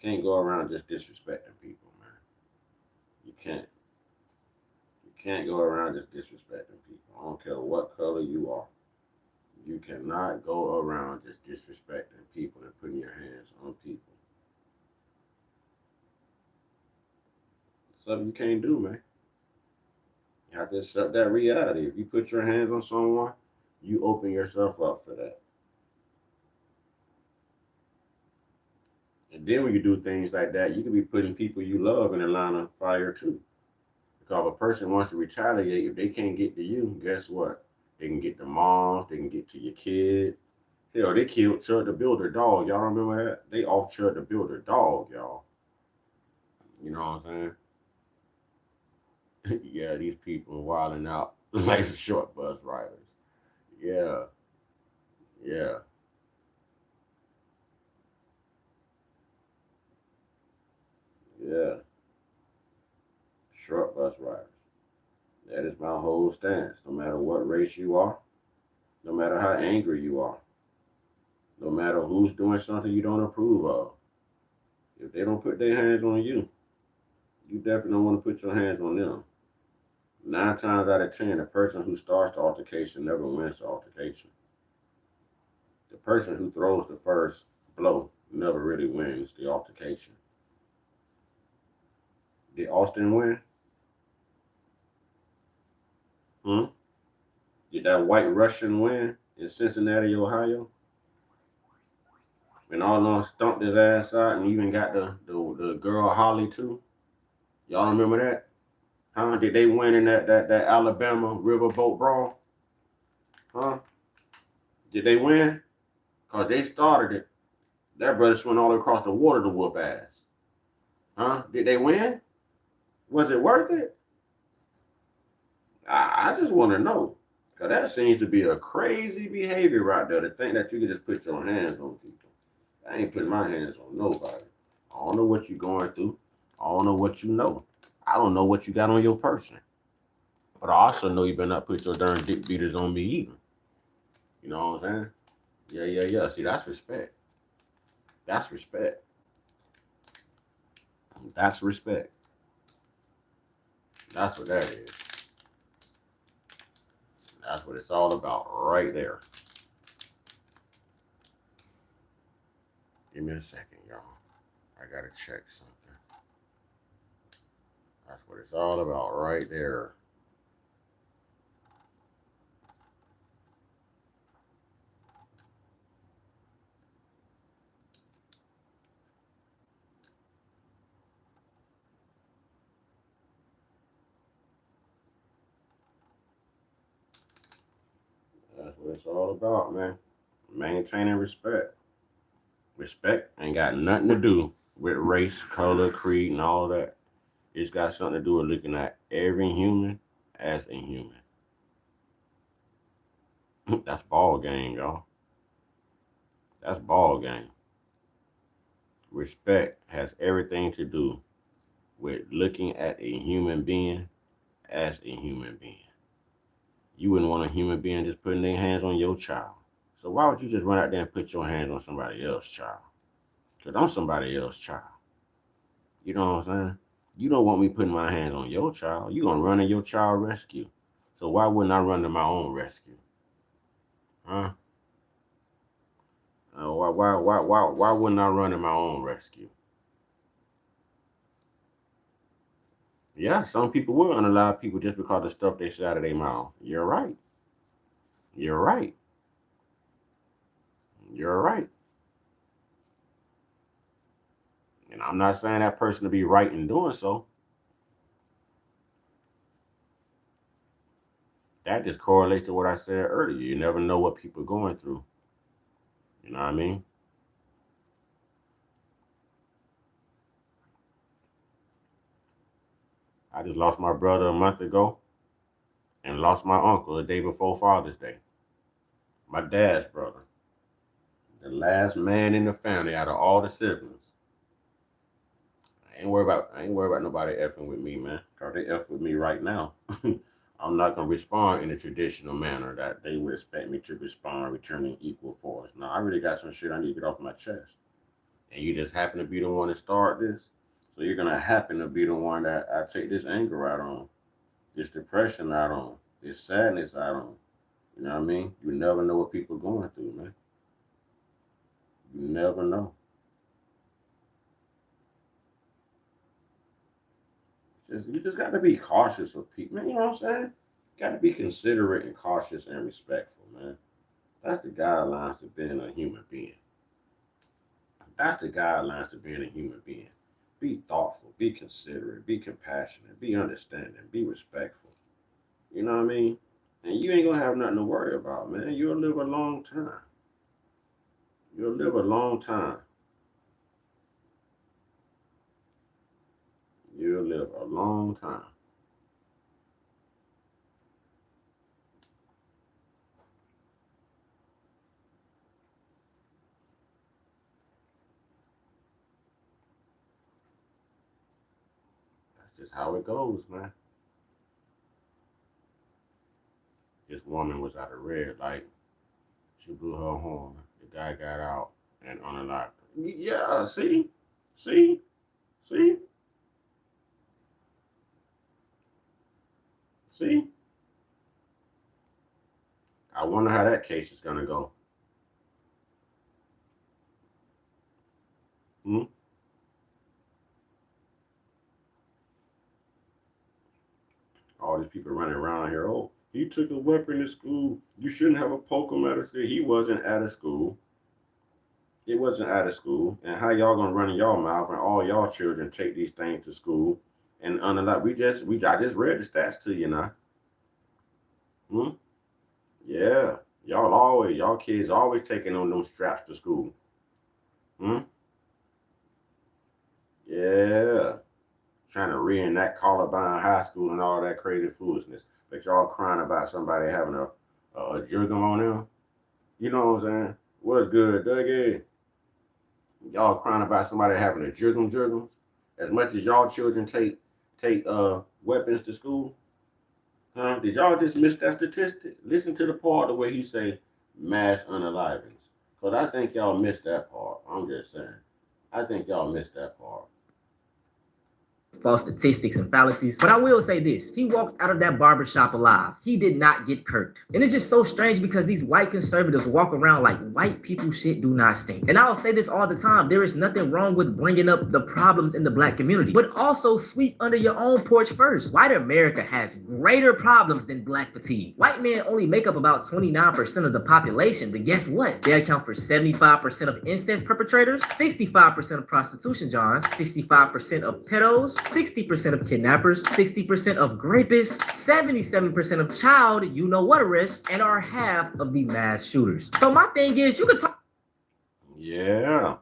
[SPEAKER 1] Can't go around just disrespecting people, man. You can't. You can't go around just disrespecting people. I don't care what color you are. You cannot go around just disrespecting people and putting your hands on people. Something you can't do, man. You have to accept that reality. If you put your hands on someone, you open yourself up for that. And then when you do things like that, you can be putting people you love in a line of fire too. Because if a person wants to retaliate, if they can't get to you, guess what? They can get to moms, they can get to your kid. Hell, they killed Chud the Builder dog. Y'all remember that? They off Chud the Builder dog, y'all. You know what I'm saying? Yeah, these people wilding out like short bus riders. Yeah, yeah, yeah. Short bus riders. That is my whole stance. No matter what race you are, no matter how angry you are, no matter who's doing something you don't approve of, if they don't put their hands on you, you definitely don't want to put your hands on them. 9 times out of 10, the person who starts the altercation never wins the altercation. The person who throws the first blow never really wins the altercation. Did Austin win? Hmm? Did that white Russian win in Cincinnati, Ohio? And all along stomped his ass out and even got the girl Holly too. Y'all remember that? Huh? Did they win in that Alabama riverboat brawl? Huh? Did they win? Cause they started it. That brother went all across the water to whoop ass. Huh? Did they win? Was it worth it? I just want to know. Cause that seems to be a crazy behavior right there to think that you can just put your hands on people. I ain't putting my hands on nobody. I don't know what you're going through. I don't know what you know. I don't know what you got on your person. But I also know you better not put your darn dick beaters on me either. You know what I'm saying? Yeah. See, that's respect. That's respect. That's respect. That's what that is. That's what it's all about right there. Give me a second, y'all. I gotta check something. That's what it's all about right there. That's what it's all about, man. Maintaining respect. Respect ain't got nothing to do with race, color, creed, and all that. It's got something to do with looking at every human as a human. That's ball game, y'all. That's ball game. Respect has everything to do with looking at a human being as a human being. You wouldn't want a human being just putting their hands on your child. So why would you just run out there and put your hands on somebody else's child? Because I'm somebody else's child. You know what I'm saying? You don't want me putting my hands on your child. You're going to run to your child rescue. So why wouldn't I run to my own rescue? Huh? Why wouldn't I run to my own rescue? Yeah, some people will unalive people just because of the stuff they say out of their mouth. You're right. You're right. You're right. And I'm not saying that person to be right in doing so. That just correlates to what I said earlier. You never know what people are going through. You know what I mean? I just lost my brother a month ago and lost my uncle the day before Father's Day. My dad's brother. The last man in the family out of all the siblings. I ain't worried about nobody effing with me, man. Cause they F with me right now. I'm not gonna respond in a traditional manner that they would expect me to respond, returning equal force. Now I really got some shit I need to get off my chest. And you just happen to be the one to start this. So you're gonna happen to be the one that I take this anger out on, this depression out on, this sadness out on. You know what I mean? You never know what people are going through, man. You never know. You just got to be cautious of people, man. You know what I'm saying? Got to be considerate and cautious and respectful, man. That's the guidelines to being a human being. That's the guidelines to being a human being. Be thoughtful, be considerate, be compassionate, be understanding, be respectful. You know what I mean? And you ain't gonna have nothing to worry about, man. You'll live a long time. You'll live a long time. You'll live a long time. That's just how it goes, man. This woman was at a red light. She blew her horn. The guy got out and unlocked. Yeah, see? See? See? See? I wonder how that case is gonna go. Hmm? All these people running around here. Oh, he took a weapon to school. You shouldn't have a poke him out of school. He wasn't out of school. It wasn't out of school. And how y'all gonna run in y'all mouth and all y'all children take these things to school and unallow? I just read the stats to you now. Hmm? Yeah. Y'all kids always taking on them straps to school. Hmm? Yeah. Trying to reenact Columbine High School and all that crazy foolishness. But y'all crying about somebody having a jugum on them. You know what I'm saying? What's good, Dougie? Y'all crying about somebody having a jugums. As much as y'all children take weapons to school. Huh? Did y'all just miss that statistic? Listen to the part the way he say mass unalivings. Because I think y'all missed that part. I'm just saying. I think y'all missed that part.
[SPEAKER 8] False statistics and fallacies. But I will say this, he walked out of that barbershop alive. He did not get kirked. And it's just so strange because these white conservatives walk around like white people shit do not stink. And I'll say this all the time, there is nothing wrong with bringing up the problems in the black community, but also sweep under your own porch first. White America has greater problems than black fatigue. White men only make up about 29% of the population, but guess what? They account for 75% of incest perpetrators, 65% of prostitution johns, 65% of pedos, 60% of kidnappers, 60% of grapists, 77% of child you-know-what arrests, and are half of the mass shooters. So my thing is, you could talk...
[SPEAKER 1] Yeah.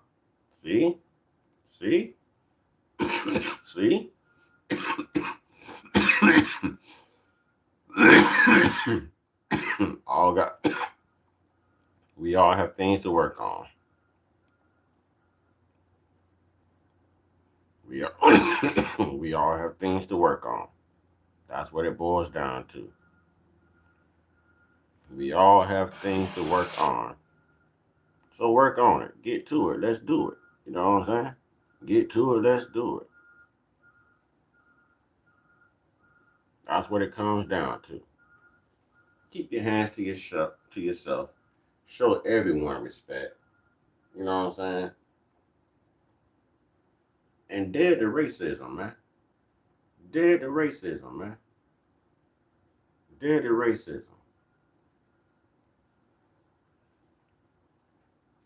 [SPEAKER 1] See? See? See? We all have things to work on. We all have things to work on. That's what it boils down to. We all have things to work on. So work on it. Get to it. Let's do it. You know what I'm saying? Get to it. Let's do it. That's what it comes down to. Keep your hands to yourself. Show everyone respect. You know what I'm saying? And dead to racism, man. Dead to racism, man. Dead to racism.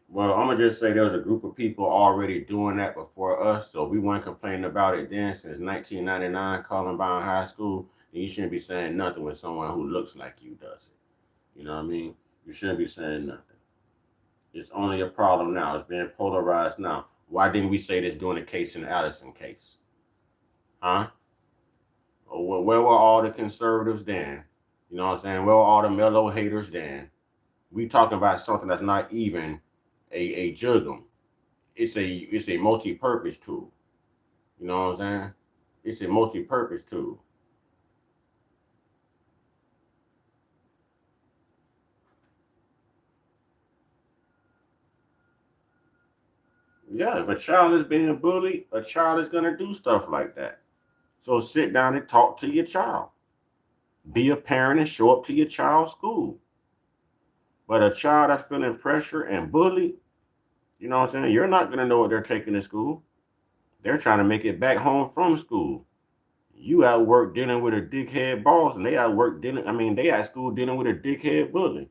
[SPEAKER 1] Well, I'm going to just say there was a group of people already doing that before us, so we weren't complaining about it then since 1999, Columbine High School. And you shouldn't be saying nothing when someone who looks like you does it. You know what I mean? You shouldn't be saying nothing. It's only a problem now. It's being polarized now. Why didn't we say this during the case in the Allison case? Huh? Where were all the conservatives then? You know what I'm saying? Where were all the mellow haters then? We talking about something that's not even a jugum. It's a multi-purpose tool. You know what I'm saying? It's a multi-purpose tool. Yeah, if a child is being bullied, a child is gonna do stuff like that. So sit down and talk to your child. Be a parent and show up to your child's school. But a child that's feeling pressure and bullied, you know what I'm saying? You're not gonna know what they're taking to school. They're trying to make it back home from school. You at work dealing with a dickhead boss, and they at school dealing with a dickhead bully.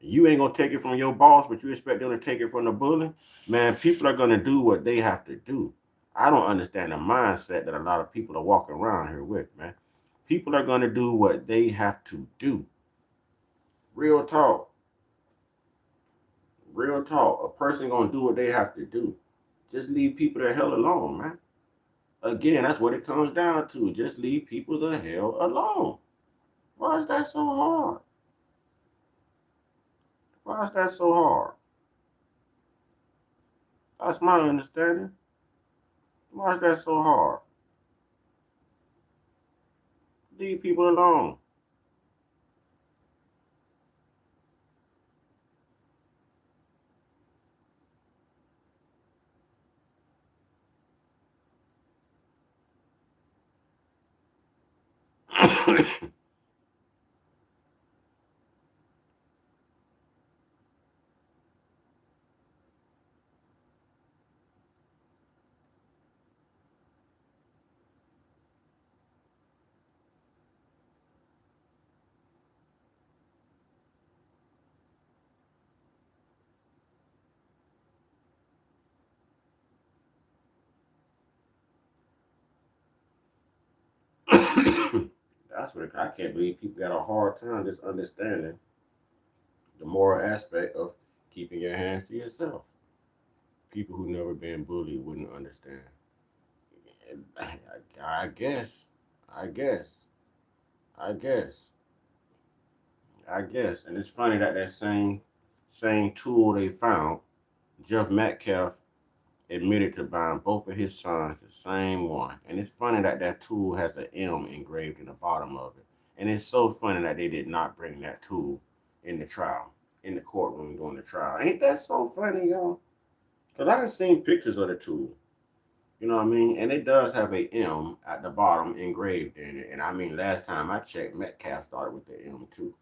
[SPEAKER 1] You ain't gonna take it from your boss, but you expect them to take it from the bully? Man, people are gonna do what they have to do. I don't understand the mindset that a lot of people are walking around here with, man. People are going to do what they have to do. Real talk. Real talk. A person going to do what they have to do. Just leave people the hell alone, man. Again, that's what it comes down to. Just leave people the hell alone. Why is that so hard? Why is that so hard? That's my understanding. Why is that so hard? Leave people alone. That's what I can't believe people got a hard time just understanding the moral aspect of keeping your hands to yourself. People who never been bullied wouldn't understand. I guess. I guess. I guess. I guess. And it's funny that same tool they found, Jeff Metcalf admitted to buying both of his sons the same one. And it's funny that that tool has an M engraved in the bottom of it. And it's so funny that they did not bring that tool in the trial, in the courtroom during the trial. Ain't that so funny, y'all? Because I done seen pictures of the tool. You know what I mean? And it does have a M at the bottom engraved in it. And I mean, last time I checked, Metcalf started with the M too.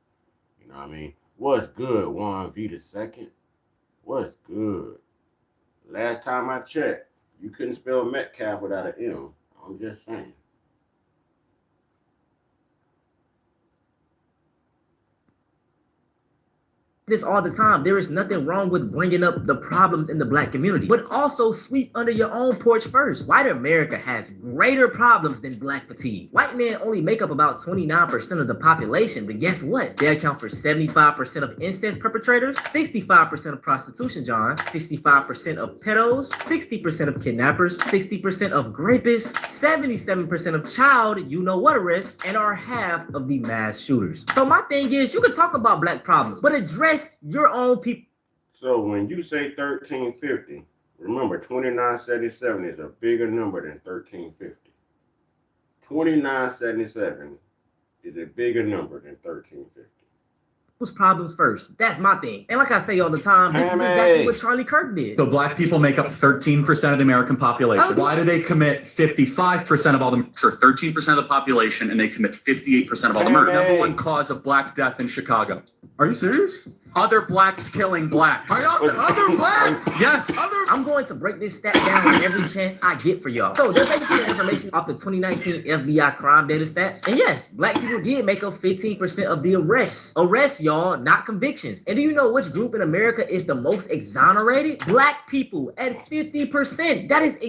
[SPEAKER 1] You know what I mean? What's good, Juan V the second? What's good? Last time I checked, you couldn't spell Metcalf without an M. I'm just saying.
[SPEAKER 8] This all the time. There is nothing wrong with bringing up the problems in the black community, but also sweep under your own porch first. White America has greater problems than black fatigue. White men only make up about 29% of the population, but guess what? They account for 75% of incest perpetrators, 65% of prostitution johns, 65% of pedos, 60% of kidnappers, 60% of rapists, 77% of child you-know-what arrests, and are half of the mass shooters. So my thing is, you can talk about black problems, but address your own people.
[SPEAKER 1] So when you say 1350, remember 2977 is a bigger number than 1350. 2977 is a bigger number than 1350.
[SPEAKER 8] Problems first. That's my thing. And like I say all the time, this is exactly what Charlie Kirk did.
[SPEAKER 9] So black people make up 13% of the American population.
[SPEAKER 6] Okay.
[SPEAKER 9] Why do they commit 55% of all the murder? 13% of the population, and they commit 58% of all the murder. Number one cause of black death in Chicago.
[SPEAKER 4] Are you serious?
[SPEAKER 9] Other blacks killing blacks.
[SPEAKER 4] Other blacks?
[SPEAKER 9] Yes.
[SPEAKER 8] I'm going to break this stat down every chance I get for y'all. So they're basing the information off the 2019 FBI crime data stats. And yes, black people did make up 15% of the arrests. Arrests, y'all, not convictions. And do you know which group in America is the most exonerated? Black people at 50%. That is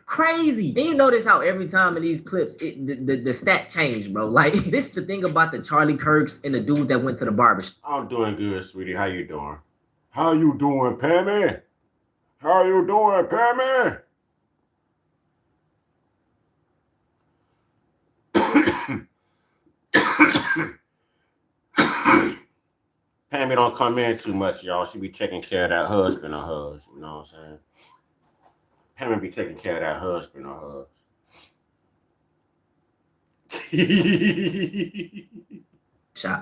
[SPEAKER 8] crazy. And you notice how every time in these clips, the stat changed, bro. Like, this is the thing about the Charlie Kirks and the dude that went to the barbershop.
[SPEAKER 1] I'm doing good, sweetie. How you doing? How you doing, Pammy? How you doing, Pammy? Pammy don't come in too much, y'all. She be taking care of that husband of hers. You know what I'm saying? Pammy be taking care of that husband of hers.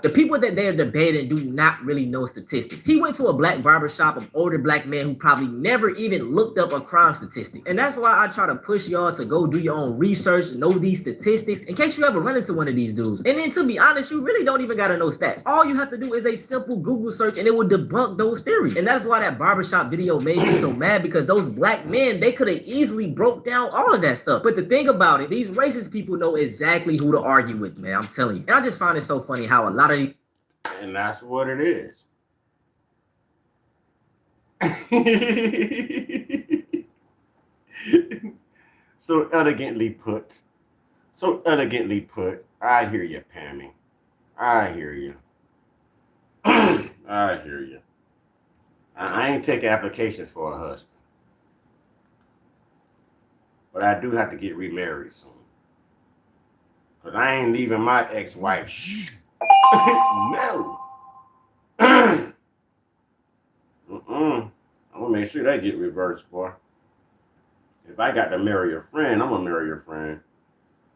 [SPEAKER 8] The people that they're debating do not really know statistics. He went to a black barbershop of older black men who probably never even looked up a crime statistic. And that's why I try to push y'all to go do your own research, know these statistics, in case you ever run into one of these dudes. And then to be honest, you really don't even gotta know stats. All you have to do is a simple Google search and it will debunk those theories. And that's why that barbershop video made me so mad, because those black men, they could have easily broke down all of that stuff. But the thing about it, these racist people know exactly who to argue with, man. I'm telling you. And I just find it so funny how a lot of these.
[SPEAKER 1] And that's what it is. So elegantly put. So elegantly put. I hear you, Pammy. I hear you. I hear you. I ain't taking applications for a husband. But I do have to get remarried soon. Because I ain't leaving my ex-wife. No. I'm going to make sure that get reversed, boy. If I got to marry your friend, I'm going to marry your friend.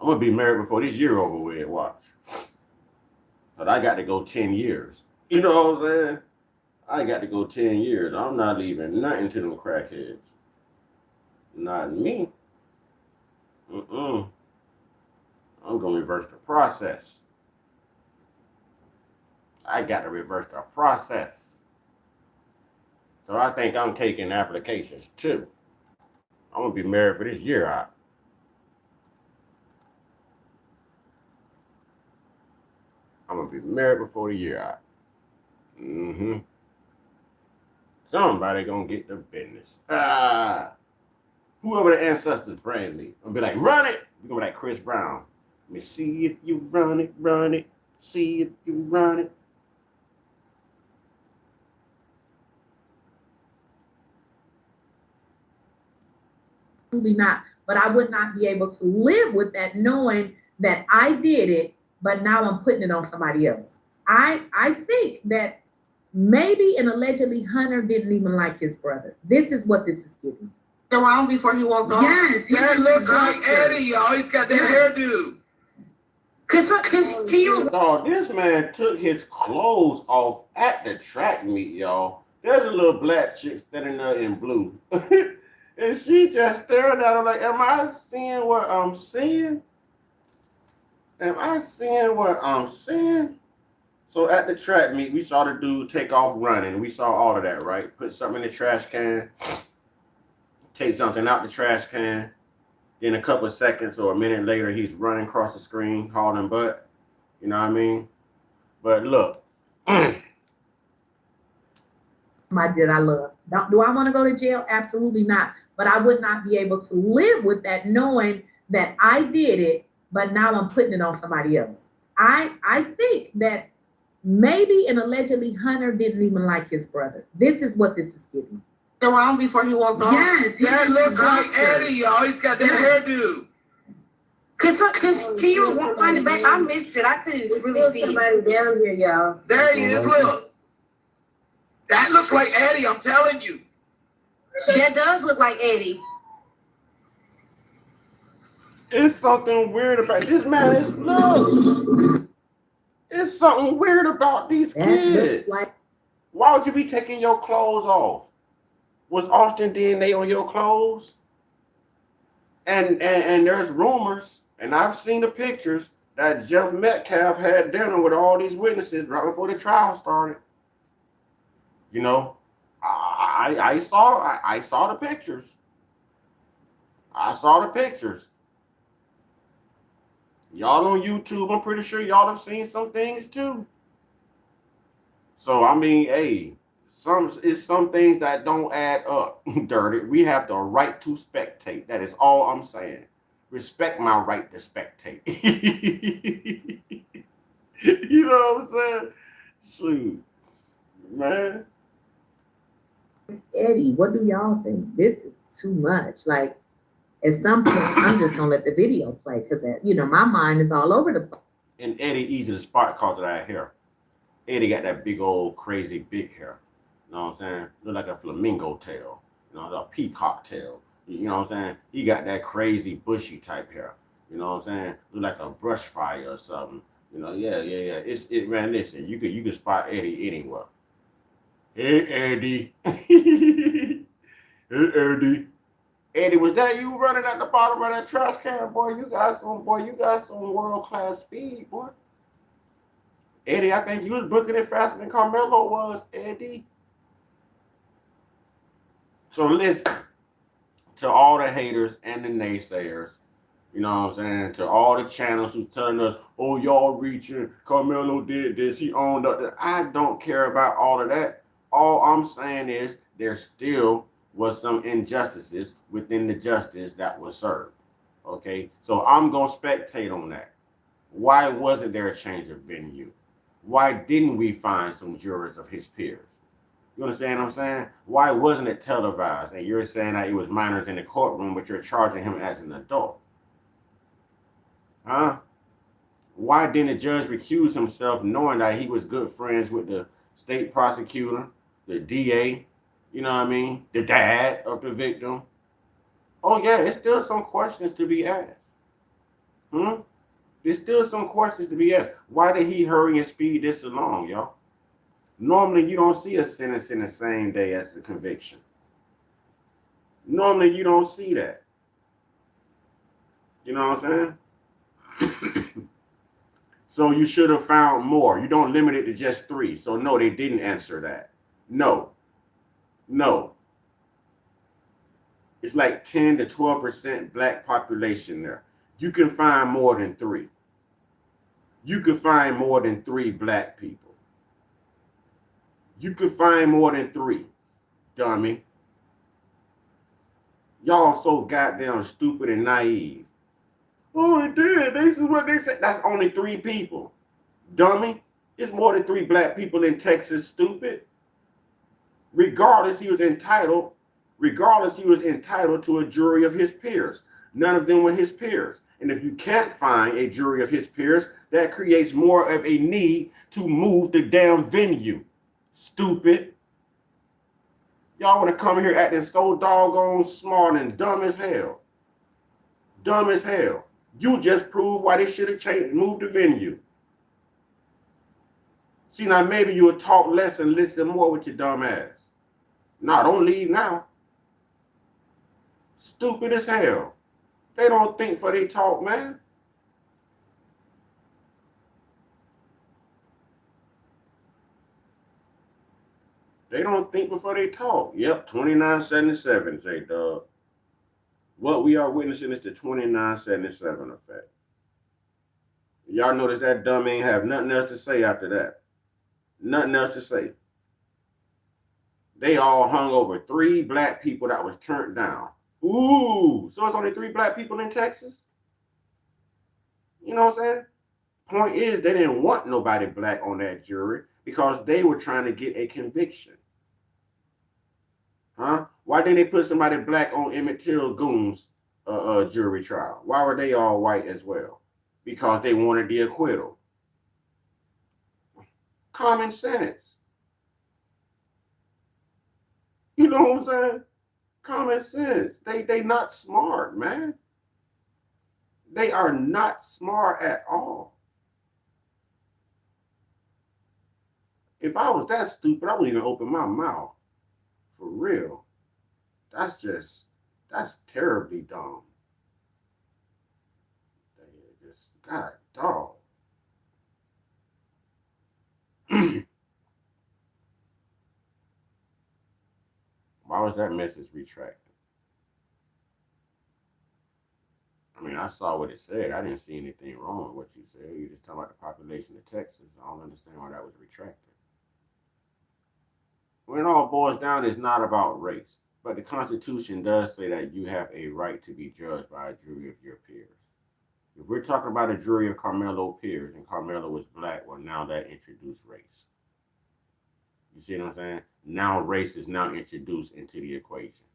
[SPEAKER 1] I'm going to be married before this year over with, watch. But I got to go 10 years. You know what I'm saying? I got to go 10 years. I'm not leaving nothing to them crackheads. Not me. I'm going to reverse the process. I got to reverse the process. So I think I'm taking applications too. I'm going to be married for this year out. I'm going to be married before the year out. Somebody going to get the business. Whoever the ancestors brand me, I'm going to be like, run it. We're going to be like Chris Brown. Let me see if you run it, run it. See if you run it.
[SPEAKER 6] Absolutely not. But I would not be able to live with that knowing that I did it, but now I'm putting it on somebody else. I think that maybe and allegedly Hunter didn't even like his brother. This is what this is giving.
[SPEAKER 7] Around before he walked off.
[SPEAKER 5] Yes, that looks like Eddie, y'all. He's got that hairdo.
[SPEAKER 7] Can you?
[SPEAKER 1] Dog, this man took his clothes off at the track meet, y'all. There's a little black chick standing there in blue. And she just staring at him like, am I seeing what I'm seeing? Am I seeing what I'm seeing? So at the track meet, we saw the dude take off running. We saw all of that, right? Put something in the trash can. Take something out the trash can. Then a couple of seconds or a minute later, he's running across the screen, hauling butt. You know what I mean? But look.
[SPEAKER 6] My did I love? Do I want to go to jail? Absolutely not. But I would not be able to live with that knowing that I did it, but now I'm putting it on somebody else. I think that maybe and allegedly Hunter didn't even like his brother. This is what this is giving.
[SPEAKER 7] Around before he walked off.
[SPEAKER 5] Yes, that looks like Eddie, y'all. He's got that hairdo.
[SPEAKER 7] Can you wind it back? I missed it. I couldn't really see
[SPEAKER 3] somebody down here, y'all.
[SPEAKER 5] There he is. Look. That looks like Eddie, I'm telling you.
[SPEAKER 7] That does look like Eddie.
[SPEAKER 1] It's something weird about this man. It's something weird about these kids. Why would you be taking your clothes off? Was Austin DNA on your clothes? And there's rumors, and I've seen the pictures that Jeff Metcalf had dinner with all these witnesses right before the trial started. You know, I saw the pictures. I saw the pictures. Y'all on YouTube, I'm pretty sure y'all have seen some things too. So I mean, hey, some things that don't add up, dirty. We have the right to spectate. That is all I'm saying. Respect my right to spectate. You know what I'm saying? Shoot, man.
[SPEAKER 6] Eddie, what do y'all think? This is too much. Like, at some point, I'm just gonna let the video play because my mind is all over the place.
[SPEAKER 1] And Eddie easy to spot because of that hair. Eddie got that big old crazy big hair. You know what I'm saying? Look like a flamingo tail. You know, a peacock tail. You know what I'm saying? He got that crazy bushy type hair. You know what I'm saying? Look like a brush fire or something. You know, yeah. Man, listen, you could spot Eddie anywhere. Hey Eddie. Hey Eddie. Eddie, was that you running at the bottom of that trash can, boy? You got some world-class speed, boy. Eddie, I think you was booking it faster than Karmelo was, Eddie. So listen, to all the haters and the naysayers, you know what I'm saying? To all the channels who's telling us, oh, y'all reaching, Karmelo did this, he owned up that. I don't care about all of that. All I'm saying is there still was some injustices within the justice that was served. Okay, so I'm gonna spectate on that. Why wasn't there a change of venue? Why didn't we find some jurors of his peers? You understand what I'm saying? Why wasn't it televised? And you're saying that it was minors in the courtroom, but you're charging him as an adult. Huh? Why didn't the judge recuse himself knowing that he was good friends with the state prosecutor, the DA, you know what I mean? The dad of the victim? Oh yeah, it's still some questions to be asked. There's still some questions to be asked. Why did he hurry and speed this along, y'all? Normally, you don't see a sentence in the same day as the conviction. Normally, you don't see that. You know what I'm saying? So you should have found more. You don't limit it to just 3. So no, they didn't answer that. No. It's like 10 to 12% black population there. You can find more than 3. You could find more than 3 black people. You could find more than 3, dummy. Y'all so goddamn stupid and naive. Oh, it did. This is what they said. That's only 3 people. Dummy. It's more than 3 black people in Texas, stupid. Regardless, he was entitled to a jury of his peers. None of them were his peers. And if you can't find a jury of his peers, that creates more of a need to move the damn venue. Stupid. Y'all want to come here acting so doggone smart and dumb as hell. Dumb as hell. You just proved why they should have moved the venue. See, now maybe you'll talk less and listen more with your dumb ass. Nah, don't leave now. Stupid as hell. They don't think before they talk, man. They don't think before they talk. Yep, 2977, J-Dub. What we are witnessing is the 2977 effect. Y'all notice that dumb ain't have nothing else to say after that. Nothing else to say. They all hung over 3 black people that was turned down. Ooh, so it's only 3 black people in Texas? You know what I'm saying? Point is, they didn't want nobody black on that jury because they were trying to get a conviction. Huh? Why didn't they put somebody black on Emmett Till Goon's jury trial? Why were they all white as well? Because they wanted the acquittal. Common sense. You know what I'm saying? Common sense. They not smart, man. They are not smart at all. If I was that stupid, I wouldn't even open my mouth. For real. That's terribly dumb. They just, God, dog. Why was that message retracted? I mean, I saw what it said. I didn't see anything wrong with what you said. You just talking about the population of Texas. I don't understand why that was retracted. When it all boils down, it's not about race. But the Constitution does say that you have a right to be judged by a jury of your peers. If we're talking about a jury of Karmelo peers and Karmelo was black, well, now that introduced race. You see what I'm saying? Now race is now introduced into the equation.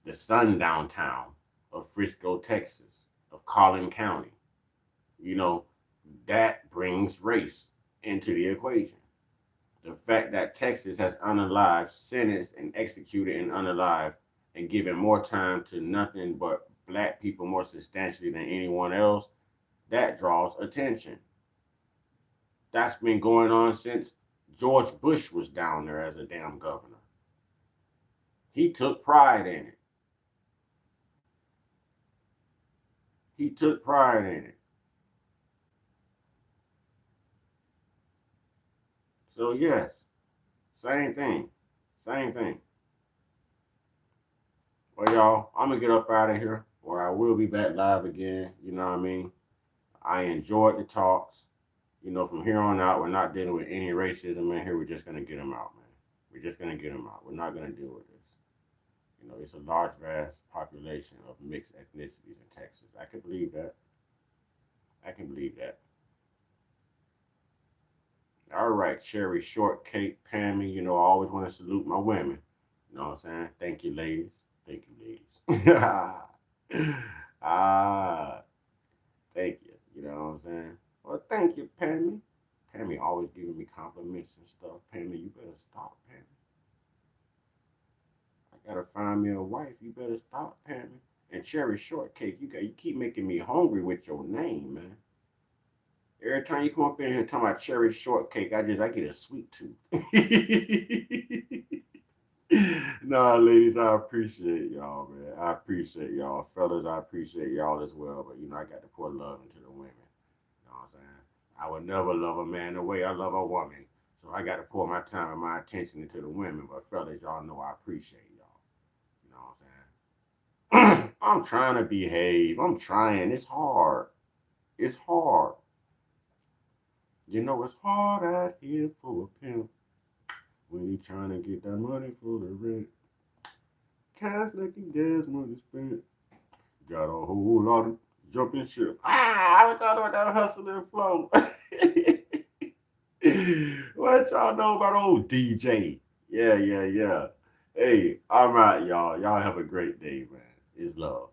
[SPEAKER 1] The sundown town of Frisco, Texas, of Collin County, you know, that brings race into the equation. The fact that Texas has unalived, sentenced, and executed and unalived and given more time to nothing but black people more substantially than anyone else, that draws attention. That's been going on since George Bush was down there as a damn governor. He took pride in it. He took pride in it. So yes, same thing. Same thing. Well, y'all, I'm going to get up out of here, or I will be back live again. You know what I mean? I enjoyed the talks. You know, from here on out, we're not dealing with any racism in here. We're just going to get them out, man. We're just going to get them out. We're not going to deal with this. You know, it's a large, vast population of mixed ethnicities in Texas. I can believe that. I can believe that. All right, Cherry Shortcake, Pammy. You know, I always want to salute my women. You know what I'm saying? Thank you, ladies. Thank you, ladies. ah, thank you. You know what I'm saying? Well, thank you, Pammy. Pammy always giving me compliments and stuff. Pammy, you better stop, Pammy. I gotta find me a wife. You better stop, Pammy. And Cherry Shortcake, you keep making me hungry with your name, man. Every time you come up in here talking about Cherry Shortcake, I get a sweet tooth. Nah, ladies, I appreciate y'all, man. I appreciate y'all. Fellas, I appreciate y'all as well. But, you know, I got to pour love into the women. You know what I'm saying? I would never love a man the way I love a woman. So I got to pour my time and my attention into the women. But, fellas, y'all know I appreciate y'all. You know what I'm saying? I'm trying to behave. I'm trying. It's hard. It's hard. You know, it's hard out here for a pimp when he trying to get that money for the rent. Cash like he gas money spent. Got a whole lot of jumping ship. I was talking about that hustle and flow. What y'all know about old DJ? Yeah. Hey, I'm out, y'all. Y'all have a great day, man. It's love.